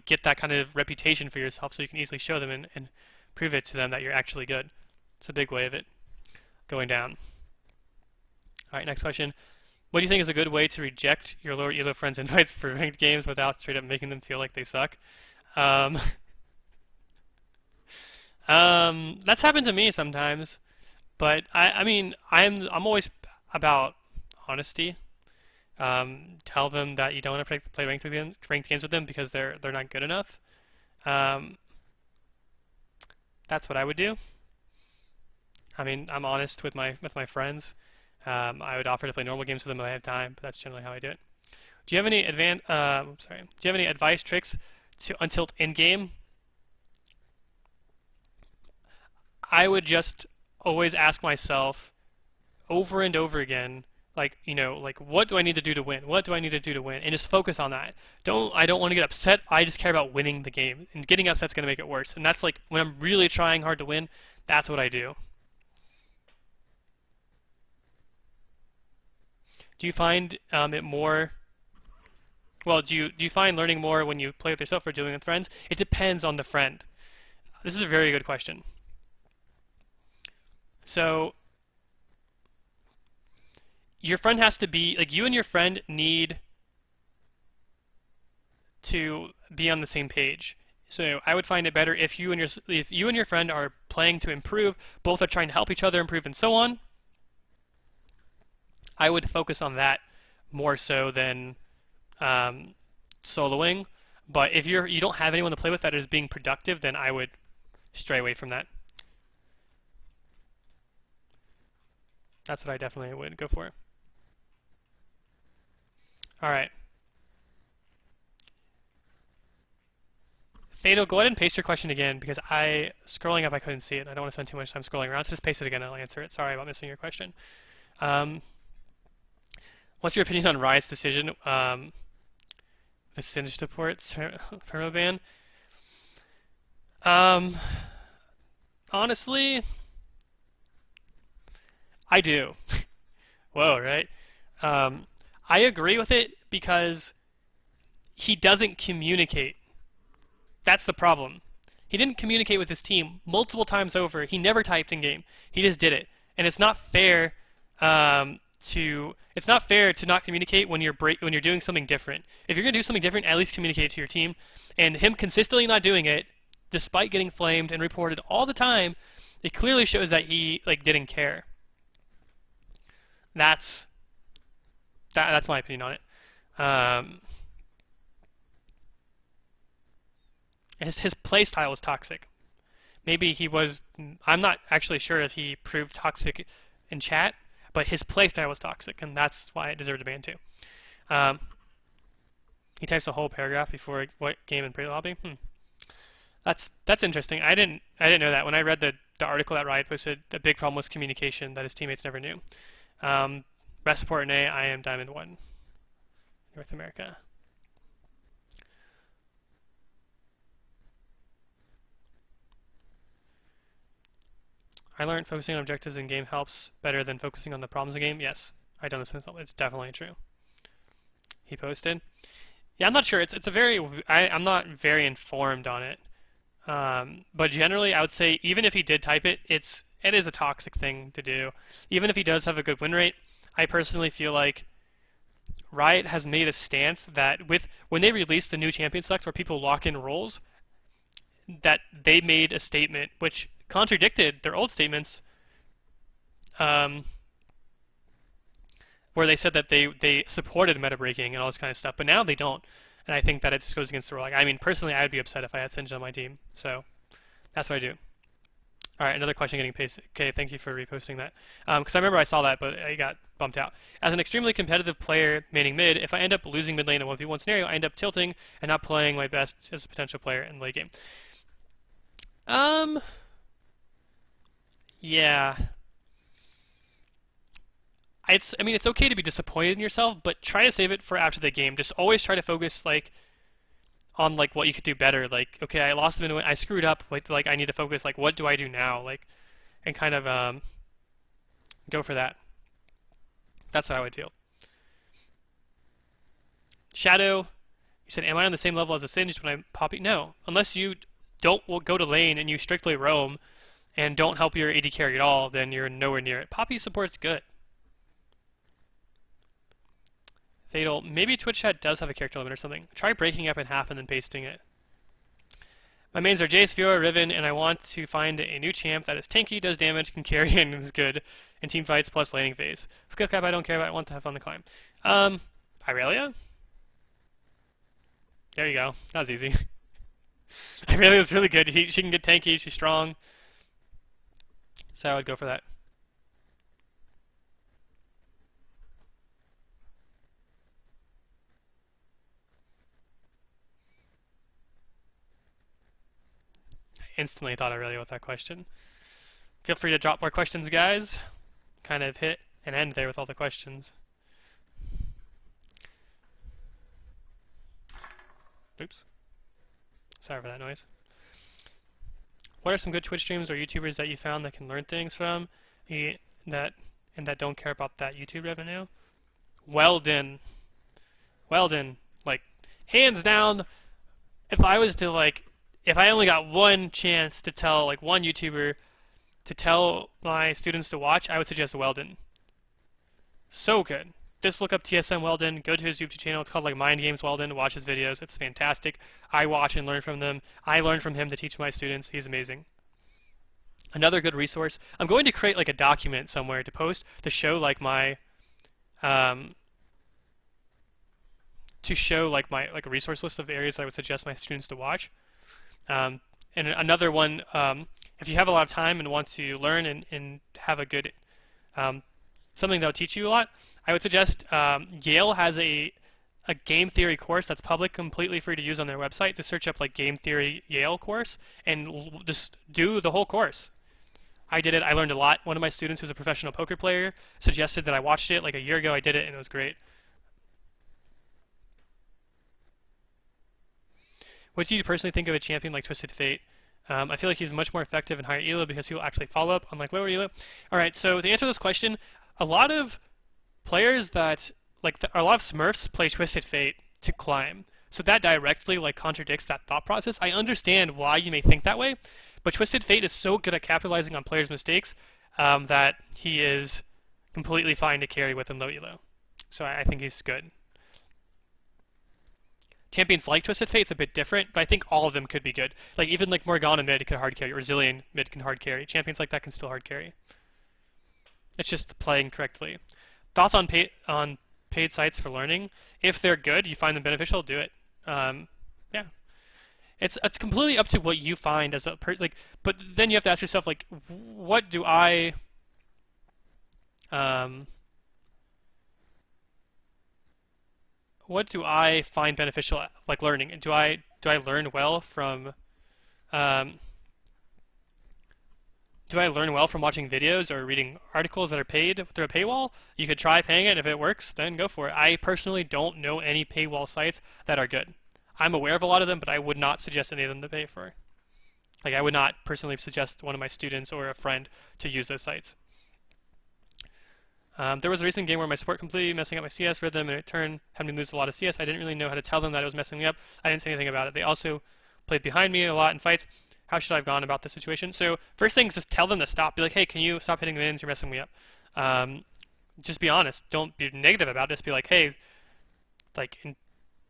get that kind of reputation for yourself so you can easily show them and prove it to them that you're actually good. It's a big way of it going down. All right, next question. What do you think is a good way to reject your lower elo friends' invites for ranked games without straight up making them feel like they suck? Um, that's happened to me sometimes, but I mean, I'm always about honesty. Tell them that you don't want to play ranked games with them because they're not good enough. Um, that's what I would do. I mean, I'm honest with my friends. I would offer to play normal games with them if I have time, but that's generally how I do it. Do you have any sorry. Do you have any advice, tricks to untilt in game? I would just always ask myself over and over again, like, like what do I need to do to win? What do I need to do to win? And just focus on that. I don't want to get upset. I just care about winning the game. And getting upset's going to make it worse. And that's like when I'm really trying hard to win, that's what I do. Do you find it more well, do you find learning more when you play with yourself or doing it with friends? It depends on the friend. This is a very good question. So your friend has to be like you and your friend need to be on the same page. So I would find it better if you and your friend are playing to improve, both are trying to help each other improve and so on. I would focus on that more so than soloing. But if you don't have anyone to play with that is being productive, then I would stray away from that. That's what I definitely would go for. All right. Fatal, go ahead and paste your question again because scrolling up, I couldn't see it. I don't want to spend too much time scrolling around, so just paste it again and I'll answer it. Sorry about missing your question. What's your opinion on Riot's decision, the Singe support permaban? Honestly, I do. Whoa, right? I agree with it because he doesn't communicate. That's the problem. He didn't communicate with his team multiple times over. He never typed in game. He just did it, and it's not fair to not communicate when you're doing something different. If you're gonna do something different, at least communicate it to your team. And him consistently not doing it, despite getting flamed and reported all the time, it clearly shows that he didn't care. That's my opinion on it. His play style was toxic. Maybe he was. I'm not actually sure if he proved toxic in chat, but his play style was toxic, and that's why it deserved a ban too. He types a whole paragraph before what game in pre-lobby. That's interesting. I didn't know that. When I read the article that Riot posted, the big problem was communication that his teammates never knew. Best support in A, I am Diamond 1, North America. I learned focusing on objectives in game helps better than focusing on the problems in game. Yes, I've done this. It's definitely true. He posted. Yeah, I'm not sure. I'm not very informed on it. But generally, I would say even if he did type it, it is a toxic thing to do. Even if he does have a good win rate, I personally feel like Riot has made a stance that when they released the new champion select where people lock in roles, that they made a statement which contradicted their old statements, where they said that they supported meta breaking and all this kind of stuff, but now they don't. And I think that it just goes against the rule. I mean, personally, I would be upset if I had Singe on my team. So that's what I do. All right, another question getting pasted. Okay, thank you for reposting that. Because I remember I saw that, but I got bumped out. As an extremely competitive player maining mid, if I end up losing mid lane in a 1v1 scenario, I end up tilting and not playing my best as a potential player in late game. Yeah. It's okay to be disappointed in yourself, but try to save it for after the game. Just always try to focus on like what you could do better. Like, okay, I lost a minute, I screwed up. Like I need to focus. Like, what do I do now? Like, and kind of go for that. That's how I would feel. Shadow, you said, am I on the same level as a Singed when I'm popping? No, unless you don't go to lane and you strictly roam and don't help your AD carry at all, then you're nowhere near it. Poppy support's good. Fatal, maybe Twitch chat does have a character limit or something. Try breaking up in half and then pasting it. My mains are Jace, Fiora, Riven, and I want to find a new champ that is tanky, does damage, can carry, and is good in team fights plus laning phase. Skill cap I don't care about, I want to have fun to climb. Irelia? There you go. That was easy. Irelia is really good. She can get tanky, she's strong. So I would go for that. Instantly thought Irelia with that question. Feel free to drop more questions, guys. Kind of hit and end there with all the questions. Oops. Sorry for that noise. What are some good Twitch streams or YouTubers that you found that can learn things from that don't care about that YouTube revenue? Weldon. Weldon. Like, hands down, if I only got one chance to tell, like, one YouTuber to tell my students to watch, I would suggest Weldon. So good. Just look up TSM Weldon, go to his YouTube channel. It's called like Mind Games Weldon. Watch his videos. It's fantastic. I watch and learn from them. I learn from him to teach my students. He's amazing. Another good resource. I'm going to create like a document somewhere to post to show like my a resource list of areas I would suggest my students to watch. And another one, if you have a lot of time and want to learn and have a good something that will teach you a lot, I would suggest Yale has a game theory course that's public, completely free to use on their website. To search up like game theory Yale course and just do the whole course. I did it. I learned a lot. One of my students who's a professional poker player suggested that I watched it like a year ago. I did it and it was great. What do you personally think of a champion like Twisted Fate? I feel like he's much more effective in higher elo because people actually follow up on like lower elo. All right, so to answer this question, a lot of players that a lot of Smurfs play Twisted Fate to climb. So that directly like contradicts that thought process. I understand why you may think that way, but Twisted Fate is so good at capitalizing on players' mistakes that he is completely fine to carry with in low elo. So I think he's good. Champions like Twisted Fate, it's a bit different, but I think all of them could be good. Like even like Morgana mid can hard carry, or Zilean mid can hard carry. Champions like that can still hard carry. It's just playing correctly. Thoughts on paid sites for learning? If they're good, you find them beneficial, do it. Yeah, it's completely up to what you find as a person. Like, but then you have to ask yourself like, what do I find beneficial like learning? And do I learn well from do I learn well from watching videos or reading articles that are paid through a paywall? You could try paying it, and if it works, then go for it. I personally don't know any paywall sites that are good. I'm aware of a lot of them, but I would not suggest any of them to pay for. Like, I would not personally suggest one of my students or a friend to use those sites. There was a recent game where my support completely messing up my CS rhythm, and it had me lose a lot of CS. I didn't really know how to tell them that it was messing me up. I didn't say anything about it. They also played behind me a lot in fights. How should I have gone about this situation? So first thing is just tell them to stop. Be like, hey, can you stop hitting the minions? You're messing me up. Just be honest. Don't be negative about it. Just be like, hey,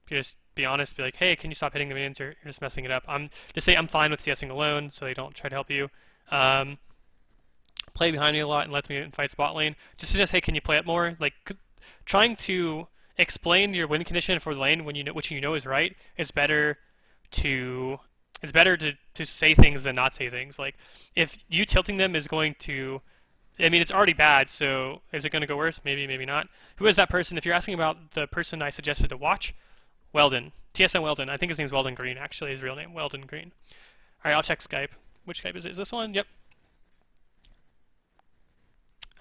just be honest. Be like, hey, can you stop hitting the minions? You're just messing it up. Just say I'm fine with CSing alone, so they don't try to help you. Play behind me a lot and let me fight spot lane. Just suggest, hey, can you play it more? Like trying to explain your win condition for the lane when which you know is right is better to say things than not say things. Like, if you tilting them is going to, I mean, it's already bad, so is it going to go worse? Maybe, maybe not. Who is that person? If you're asking about the person I suggested to watch, Weldon. TSM Weldon. I think his name's Weldon Green, actually, his real name. Weldon Green. All right, I'll check Skype. Which Skype is it? Is this one? Yep.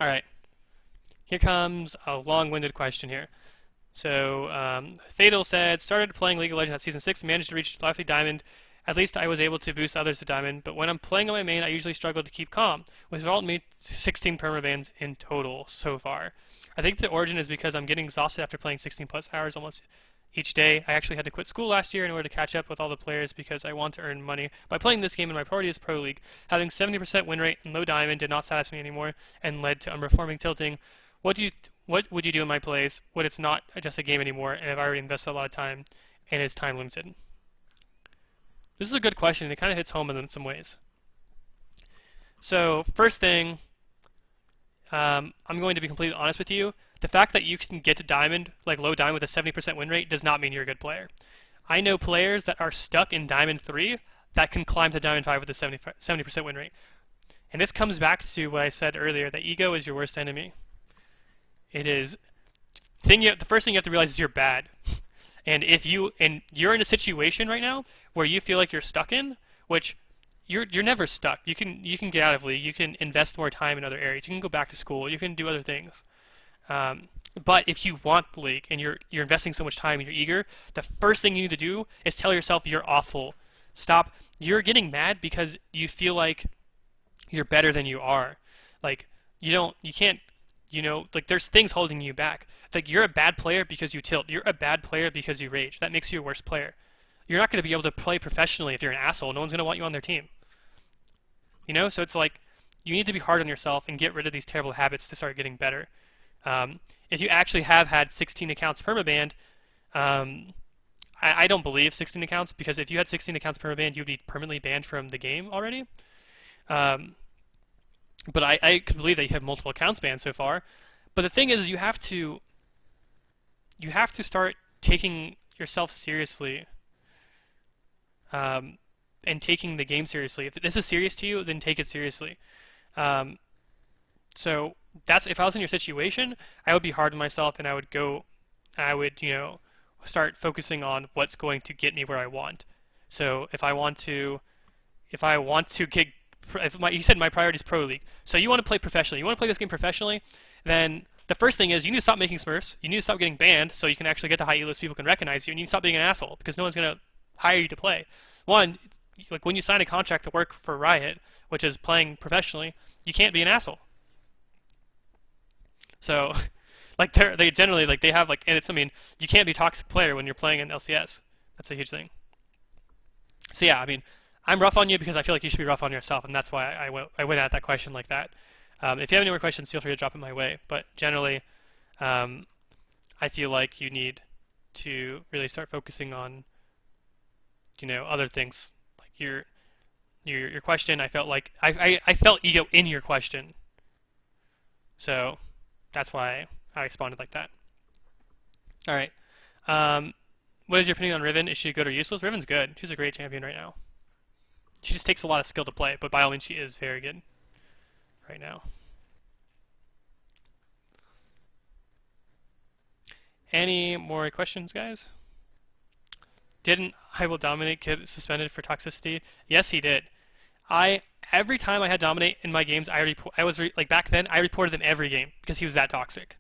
All right. Here comes a long-winded question here. So Fatal said, started playing League of Legends at Season 6, managed to reach Lofty Diamond. At least I was able to boost others to Diamond, but when I'm playing on my main, I usually struggle to keep calm, which resulted me to 16 permabans in total so far. I think the origin is because I'm getting exhausted after playing 16 plus hours almost each day. I actually had to quit school last year in order to catch up with all the players because I want to earn money by playing this game, and my priority is Pro League. Having 70% win rate and low diamond did not satisfy me anymore and led to unperforming tilting. What would you do in my place when it's not just a game anymore and I've already invested a lot of time and it's time limited? This is a good question. It kind of hits home in some ways. So first thing, I'm going to be completely honest with you. The fact that you can get to diamond, like low diamond with a 70% win rate, does not mean you're a good player. I know players that are stuck in diamond 3 that can climb to diamond 5 with a 70% win rate. And this comes back to what I said earlier, that ego is your worst enemy. It is the first thing you have to realize is you're bad. And you're in a situation right now where you feel like you're stuck in, which you're never stuck. You can get out of League. You can invest more time in other areas. You can go back to school. You can do other things. But if you want League and you're investing so much time and you're eager, the first thing you need to do is tell yourself you're awful. Stop. You're getting mad because you feel like you're better than you are. Like you can't. Like there's things holding you back. Like you're a bad player because you tilt. You're a bad player because you rage. That makes you a worse player. You're not going to be able to play professionally if you're an asshole. No one's going to want you on their team. So it's like you need to be hard on yourself and get rid of these terrible habits to start getting better. If you actually have had 16 accounts permabanned, I don't believe 16 accounts, because if you had 16 accounts permabanned, you'd be permanently banned from the game already. But I could believe that you have multiple accounts banned so far. But the thing is, you have to start taking yourself seriously, and taking the game seriously. If this is serious to you, then take it seriously. So if I was in your situation, I would be hard on myself, and I would start focusing on what's going to get me where I want. So if I want to get you said my priority is Pro League. So you want to play professionally. You want to play this game professionally, then the first thing is you need to stop making smurfs. You need to stop getting banned so you can actually get to high elo so people can recognize you. And you need to stop being an asshole because no one's going to hire you to play. One, like when you sign a contract to work for Riot, which is playing professionally, you can't be an asshole. So, like they generally they have and you can't be a toxic player when you're playing in LCS. That's a huge thing. So yeah, I'm rough on you because I feel like you should be rough on yourself, and that's why I went at that question like that. If you have any more questions, feel free to drop it my way. But generally, I feel like you need to really start focusing on, other things. Like your question, I felt like I felt ego in your question. So that's why I responded like that. All right. What is your opinion on Riven? Is she good or useless? Riven's good. She's a great champion right now. She just takes a lot of skill to play, but by all means, she is very good right now. Any more questions, guys? Didn't I Will Dominate get suspended for toxicity? Yes, he did. Every time I had Dominate in my games, back then, I reported him every game because he was that toxic.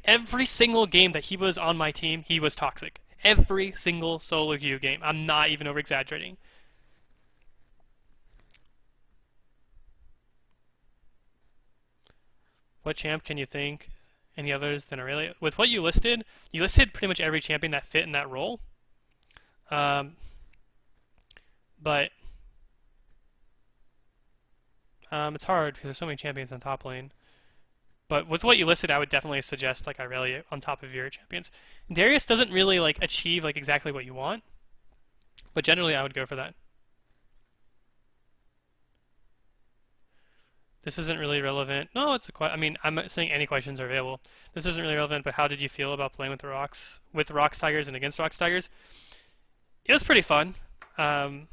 Every single game that he was on my team, he was toxic. Every single solo queue game. I'm not even over exaggerating. What champ can you think? Any others than Aurelia? With what you listed pretty much every champion that fit in that role. But it's hard because there's so many champions on top lane. But with what you listed, I would definitely suggest Aurelia on top of your champions. Darius doesn't really achieve exactly what you want, but generally I would go for that. This isn't really relevant. No, it's I'm not saying any questions are available. This isn't really relevant, but how did you feel about playing with Rox Tigers and against Rox Tigers? It was pretty fun. I'm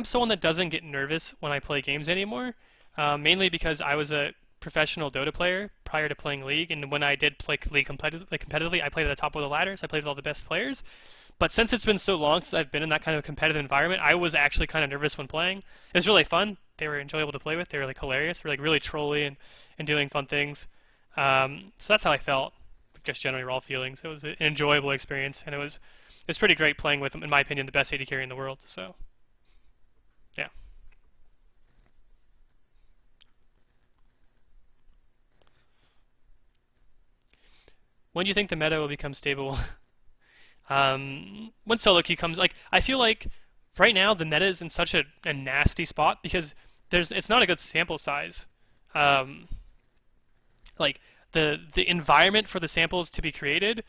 someone that doesn't get nervous when I play games anymore, mainly because I was a professional Dota player prior to playing League, and when I did play League competitively, I played at the top of the ladder, so I played with all the best players. But since it's been so long since I've been in that kind of competitive environment, I was actually kind of nervous when playing. It was really fun. They were enjoyable to play with. They were like hilarious. They were like really trolly and doing fun things. So that's how I felt. Just generally raw feelings. It was an enjoyable experience, and it was pretty great playing with, in my opinion, the best AD carry in the world. So yeah. When do you think the meta will become stable? When solo queue comes, like I feel like right now the meta is in such a nasty spot because it's not a good sample size. Um, like the environment for the samples to be created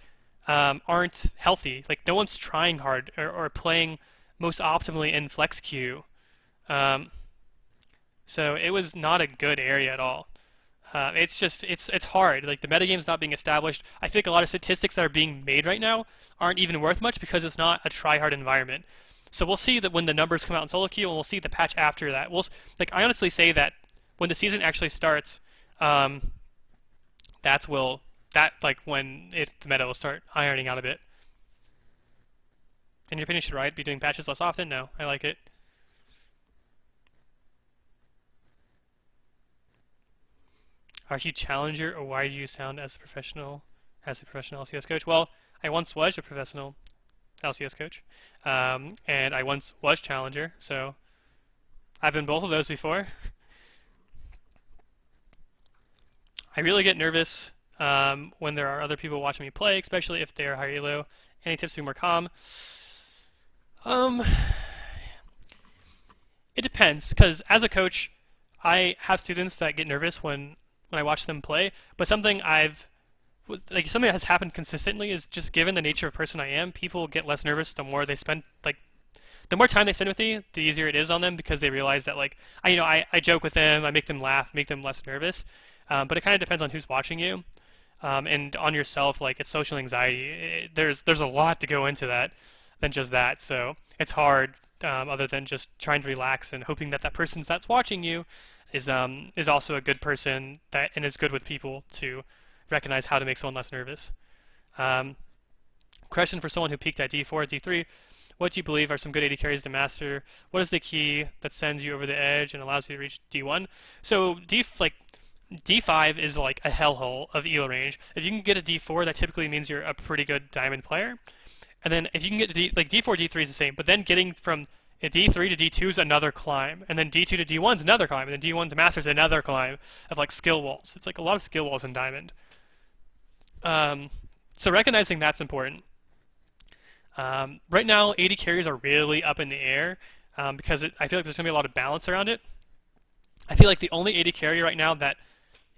aren't healthy. Like no one's trying hard or playing most optimally in flex queue. Um, so it was not a good area at all. It's just it's hard. Like the metagame's not being established. I think a lot of statistics that are being made right now aren't even worth much because it's not a try-hard environment. So we'll see that when the numbers come out in solo queue, and we'll see the patch after that. Like I honestly say that when the season actually starts, um, that like when the meta will start ironing out a bit. In your opinion, should Riot be doing patches less often? No, I like it. Are you challenger, or why do you sound as a professional LCS coach? Well, I once was a professional LCS coach, and I once was challenger, so I've been both of those before. I really get nervous when there are other people watching me play, especially if they're higher elo. Any tips to be more calm? Um, it depends, because as a coach, I have students that get nervous when I watch them play. But something that has happened consistently is just given the nature of person I am, people get less nervous the more they spend the more time they spend with me, the easier it is on them because they realize that like I joke with them, I make them laugh, make them less nervous. But it kind of depends on who's watching you, and on yourself. Like it's social anxiety. There's a lot to go into that than just that. So it's hard. Other than just trying to relax and hoping that that person that's watching you is also a good person that and is good with people to recognize how to make someone less nervous. Um, Question for someone who peaked at D4, D3. What do you believe are some good AD carries to master? What is the key that sends you over the edge and allows you to reach D1? So D5 is like a hellhole of elo range. If you can get a D4, that typically means you're a pretty good diamond player. And then if you can get to D4, D3 is the same, but then getting from D3 to D2 is another climb, and then D2 to D1 is another climb, and then D1 to Master is another climb of like skill walls. It's like a lot of skill walls in Diamond. So recognizing that's important. Right now, AD carries are really up in the air because I feel like there's going to be a lot of balance around it. I feel like the only AD carry right now that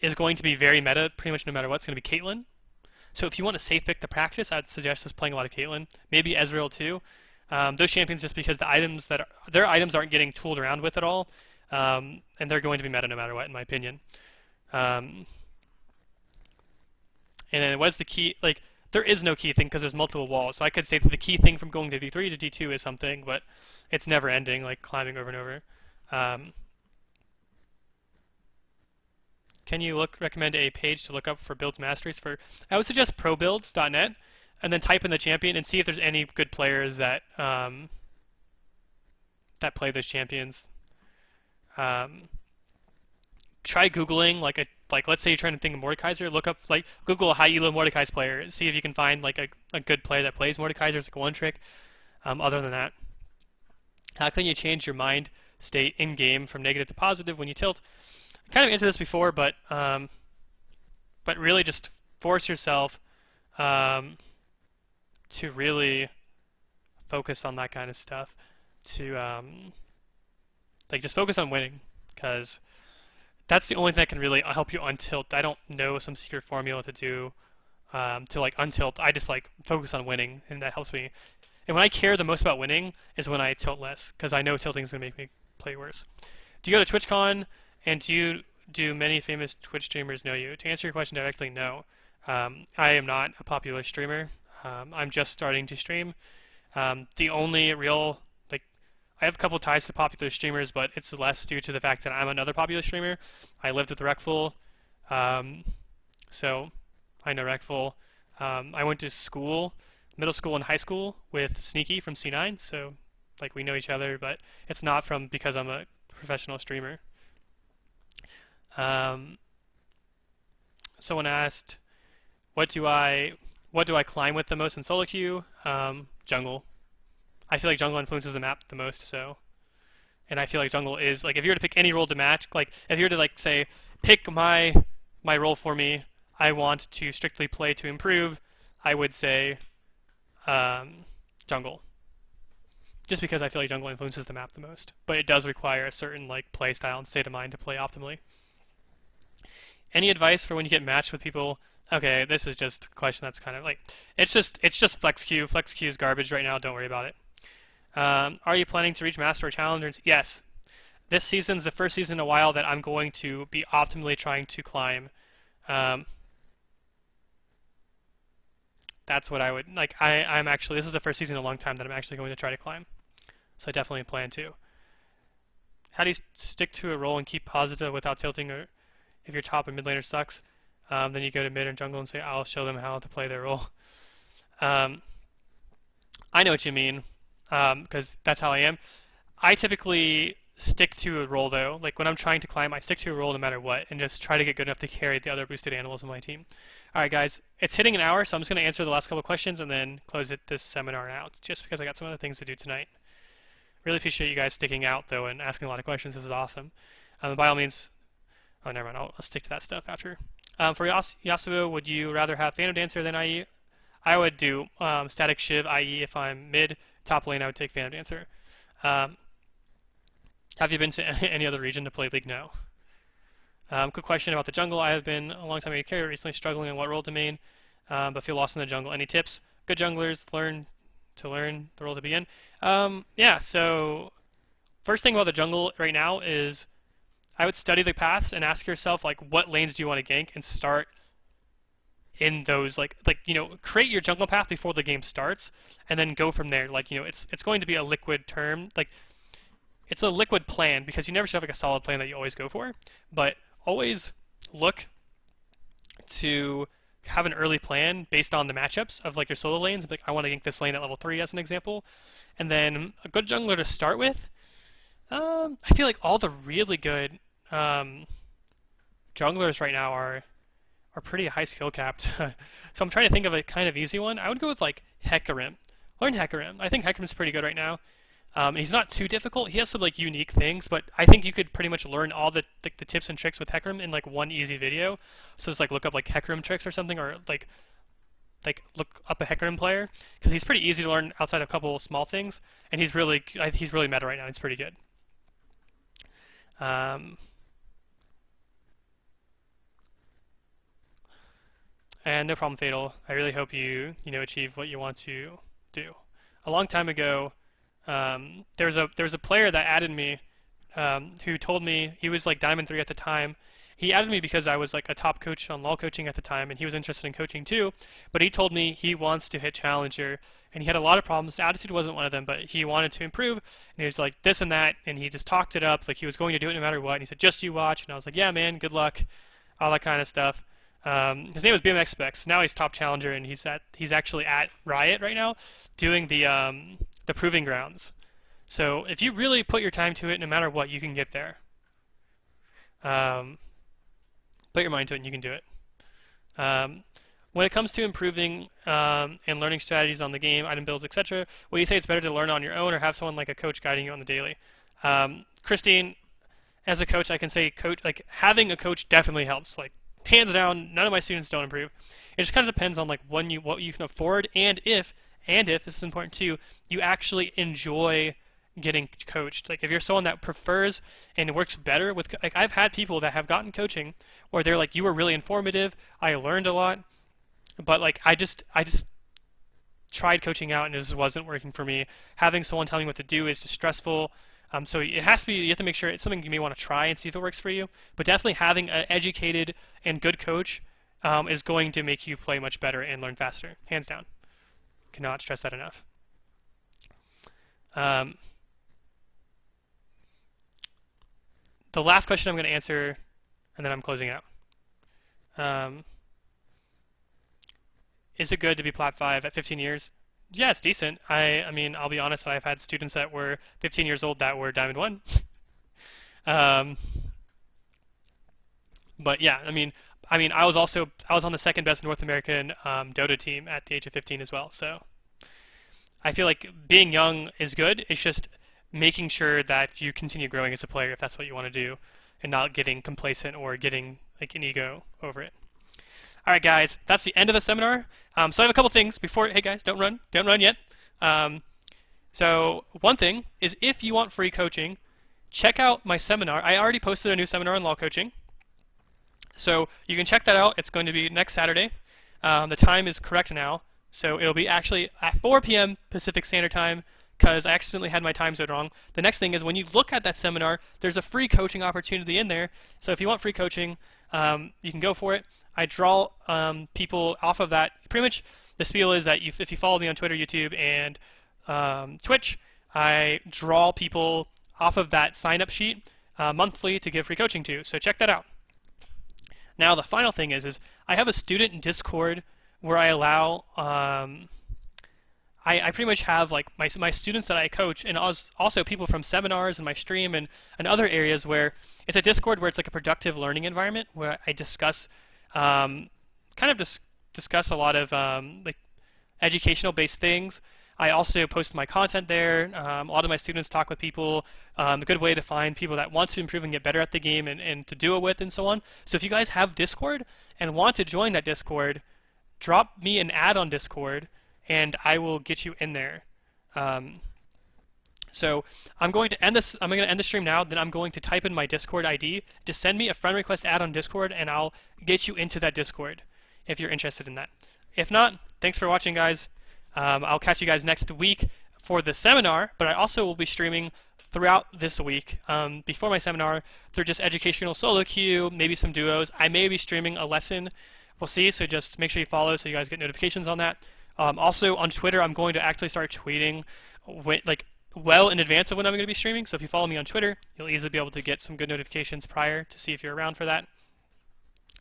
is going to be very meta, pretty much no matter what, is going to be Caitlyn. So if you want a safe pick to practice, I'd suggest just playing a lot of Caitlyn. Maybe Ezreal too. Those champions just because their items aren't getting tooled around with at all, and they're going to be meta no matter what, in my opinion. Um, and then what's the key? Like there is no key thing because there's multiple walls. So I could say that the key thing from going to D3 to D2 is something, but it's never ending, like climbing over and over. Um, can you recommend a page to look up for build masteries for? I would suggest probuilds.net, and then type in the champion and see if there's any good players that that play those champions. Um, Try googling like let's say you're trying to think of Mordekaiser, look up like Google a high elo Mordekaiser player, see if you can find like a good player that plays Mordekaiser. It's like one trick. Other than that, how can you change your mind state in game from negative to positive when you tilt? I kind of answered this before, but really just force yourself um, to really focus on that kind of stuff. To like just focus on winning because that's the only thing that can really help you untilt. I don't know some secret formula to do to like untilt. I just like focus on winning, and that helps me. And when I care the most about winning is when I tilt less, because I know tilting is going to make me play worse. Do you go to TwitchCon, and do many famous Twitch streamers know you? To answer your question directly, no. I am not a popular streamer. I'm just starting to stream. The only real I have a couple ties to popular streamers, but it's less due to the fact that I'm another popular streamer. I lived with Reckful Um, so I know Reckful. I went to school, middle school and high school with Sneaky from C9, so like we know each other, but it's not from because I'm a professional streamer. Um, Someone asked, what do I climb with the most in solo queue? Jungle. I feel like jungle influences the map the most, so and I feel like jungle is like if you were to pick any role to match, like if you were to like say pick my role for me, I want to strictly play to improve, I would say um, jungle. Just because I feel like jungle influences the map the most, but it does require a certain like play style and state of mind to play optimally. Any advice for when you get matched with people? Okay, this is just a question that's kind of like it's just flex queue. Flex queue is garbage right now. Don't worry about it. Are you planning to reach master or challengers? Yes. This season's the first season in a while that I'm going to be optimally trying to climb. Um, that's what I would like. I'm actually this is the first season in a long time that I'm actually going to try to climb. So I definitely plan to. How do you stick to a role and keep positive without tilting? Or if your top and mid laner sucks, then you go to mid and jungle and say, "I'll show them how to play their role." Um, I know what you mean, because that's how I am. I typically stick to a role though. Like when I'm trying to climb, I stick to a role no matter what, and just try to get good enough to carry the other boosted animals in my team. All right, guys, it's hitting an hour, so I'm just going to answer the last couple of questions and then close this seminar out, just because I got some other things to do tonight. Really appreciate you guys sticking out though and asking a lot of questions. This is awesome. By all means, oh never mind. I'll stick to that stuff after. For Yasuo, would you rather have Phantom Dancer than IE? I would do Static Shiv, IE if I'm mid. Top lane, I would take Phantom Dancer. Um, have you been to any other region to play League? No. Quick question about the jungle. I have been a long time AD carry, recently struggling in what role to main, but feel lost in the jungle. Any tips? Good junglers learn the role to be in. Yeah, so first thing about the jungle right now is I would study the paths and ask yourself like what lanes do you want to gank and start in those create your jungle path before the game starts and then go from there. Like it's going to be a liquid term, like it's a liquid plan because you never should have like a solid plan that you always go for, but always look to have an early plan based on the matchups of like your solo lanes. Like I want to gank this lane at level 3 as an example, and then a good jungler to start with. I feel like all the really good junglers right now are pretty high skill capped. So I'm trying to think of a kind of easy one. I would go with like Hecarim. Learn Hecarim. I think Hecarim's pretty good right now. He's not too difficult. He has some like unique things, but I think you could pretty much learn all the tips and tricks with Hecarim in like one easy video. So just like look up like Hecarim tricks or something, or like look up a Hecarim player because he's pretty easy to learn outside of a couple small things, and he's really meta right now. He's pretty good. Um, and no problem, Fatal. I really hope you achieve what you want to do. A long time ago, there was a player that added me, who told me he was like Diamond 3 at the time. He added me because I was like a top coach on LoL coaching at the time, and he was interested in coaching too. But he told me he wants to hit Challenger, and he had a lot of problems. Attitude wasn't one of them, but he wanted to improve, and he was like this and that, and he just talked it up like he was going to do it no matter what. And he said, "Just you watch," and I was like, "Yeah, man, good luck," all that kind of stuff. His name was BMX Specs. Now he's top challenger, and he's actually at Riot right now, doing the proving grounds. So if you really put your time to it, no matter what, you can get there. Um, put your mind to it, and you can do it. Um, when it comes to improving and learning strategies on the game, item builds, etc., would you say it's better to learn on your own or have someone like a coach guiding you on the daily? Christine, as a coach, I can say having a coach definitely helps. Like hands down, none of my students don't improve. It just kind of depends on like what you can afford and if this is important too, you actually enjoy getting coached. Like if you're someone that prefers and works better with, like I've had people that have gotten coaching where they're like, you were really informative, I learned a lot, but like I just tried coaching out and it just wasn't working for me. Having someone tell me what to do is just stressful. So it has to be, you have to make sure it's something you may want to try and see if it works for you. But definitely having an educated and good coach is going to make you play much better and learn faster, hands down. Cannot stress that enough. The last question I'm going to answer, and then I'm closing out. Um, is it good to be Plat 5 at 15 years? Yeah, it's decent. I mean, I'll be honest, I've had students that were 15 years old that were Diamond 1. Um, but yeah, I was on the second best North American Dota team at the age of 15 as well. So I feel like being young is good. It's just making sure that you continue growing as a player if that's what you want to do, and not getting complacent or getting like an ego over it. All right, guys, that's the end of the seminar. So I have a couple things before. Hey, guys, don't run yet. Um, so one thing is, if you want free coaching, check out my seminar. I already posted a new seminar on law coaching, so you can check that out. It's going to be next Saturday. The time is correct now, so it'll be actually at 4 p.m. Pacific Standard Time because I accidentally had my time zone wrong. The next thing is, when you look at that seminar, there's a free coaching opportunity in there. So if you want free coaching, you can go for it. I draw people off of that. Pretty much the spiel is that if you follow me on Twitter, YouTube, and Twitch, I draw people off of that sign-up sheet monthly to give free coaching to. So check that out. Now the final thing is I have a student Discord where I allow I pretty much have like my students that I coach, and also people from seminars and my stream and other areas, where it's a Discord where it's like a productive learning environment where I discuss discuss a lot of like educational based things. I also post my content there. A lot of my students talk with people. A good way to find people that want to improve and get better at the game and to do it with, and so on. So if you guys have Discord and want to join that Discord, drop me an ad on Discord and I will get you in there. So I'm going to end this. I'm going to end the stream now. Then I'm going to type in my Discord ID. Just send me a friend request ad on Discord, and I'll get you into that Discord if you're interested in that. If not, thanks for watching, guys. I'll catch you guys next week for the seminar. But I also will be streaming throughout this week before my seminar through just educational solo queue, maybe some duos. I may be streaming a lesson. We'll see. So just make sure you follow so you guys get notifications on that. Also on Twitter, I'm going to actually start tweeting well in advance of when I'm going to be streaming. So if you follow me on Twitter, you'll easily be able to get some good notifications prior to see if you're around for that.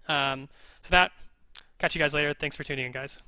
Catch you guys later. Thanks for tuning in, guys.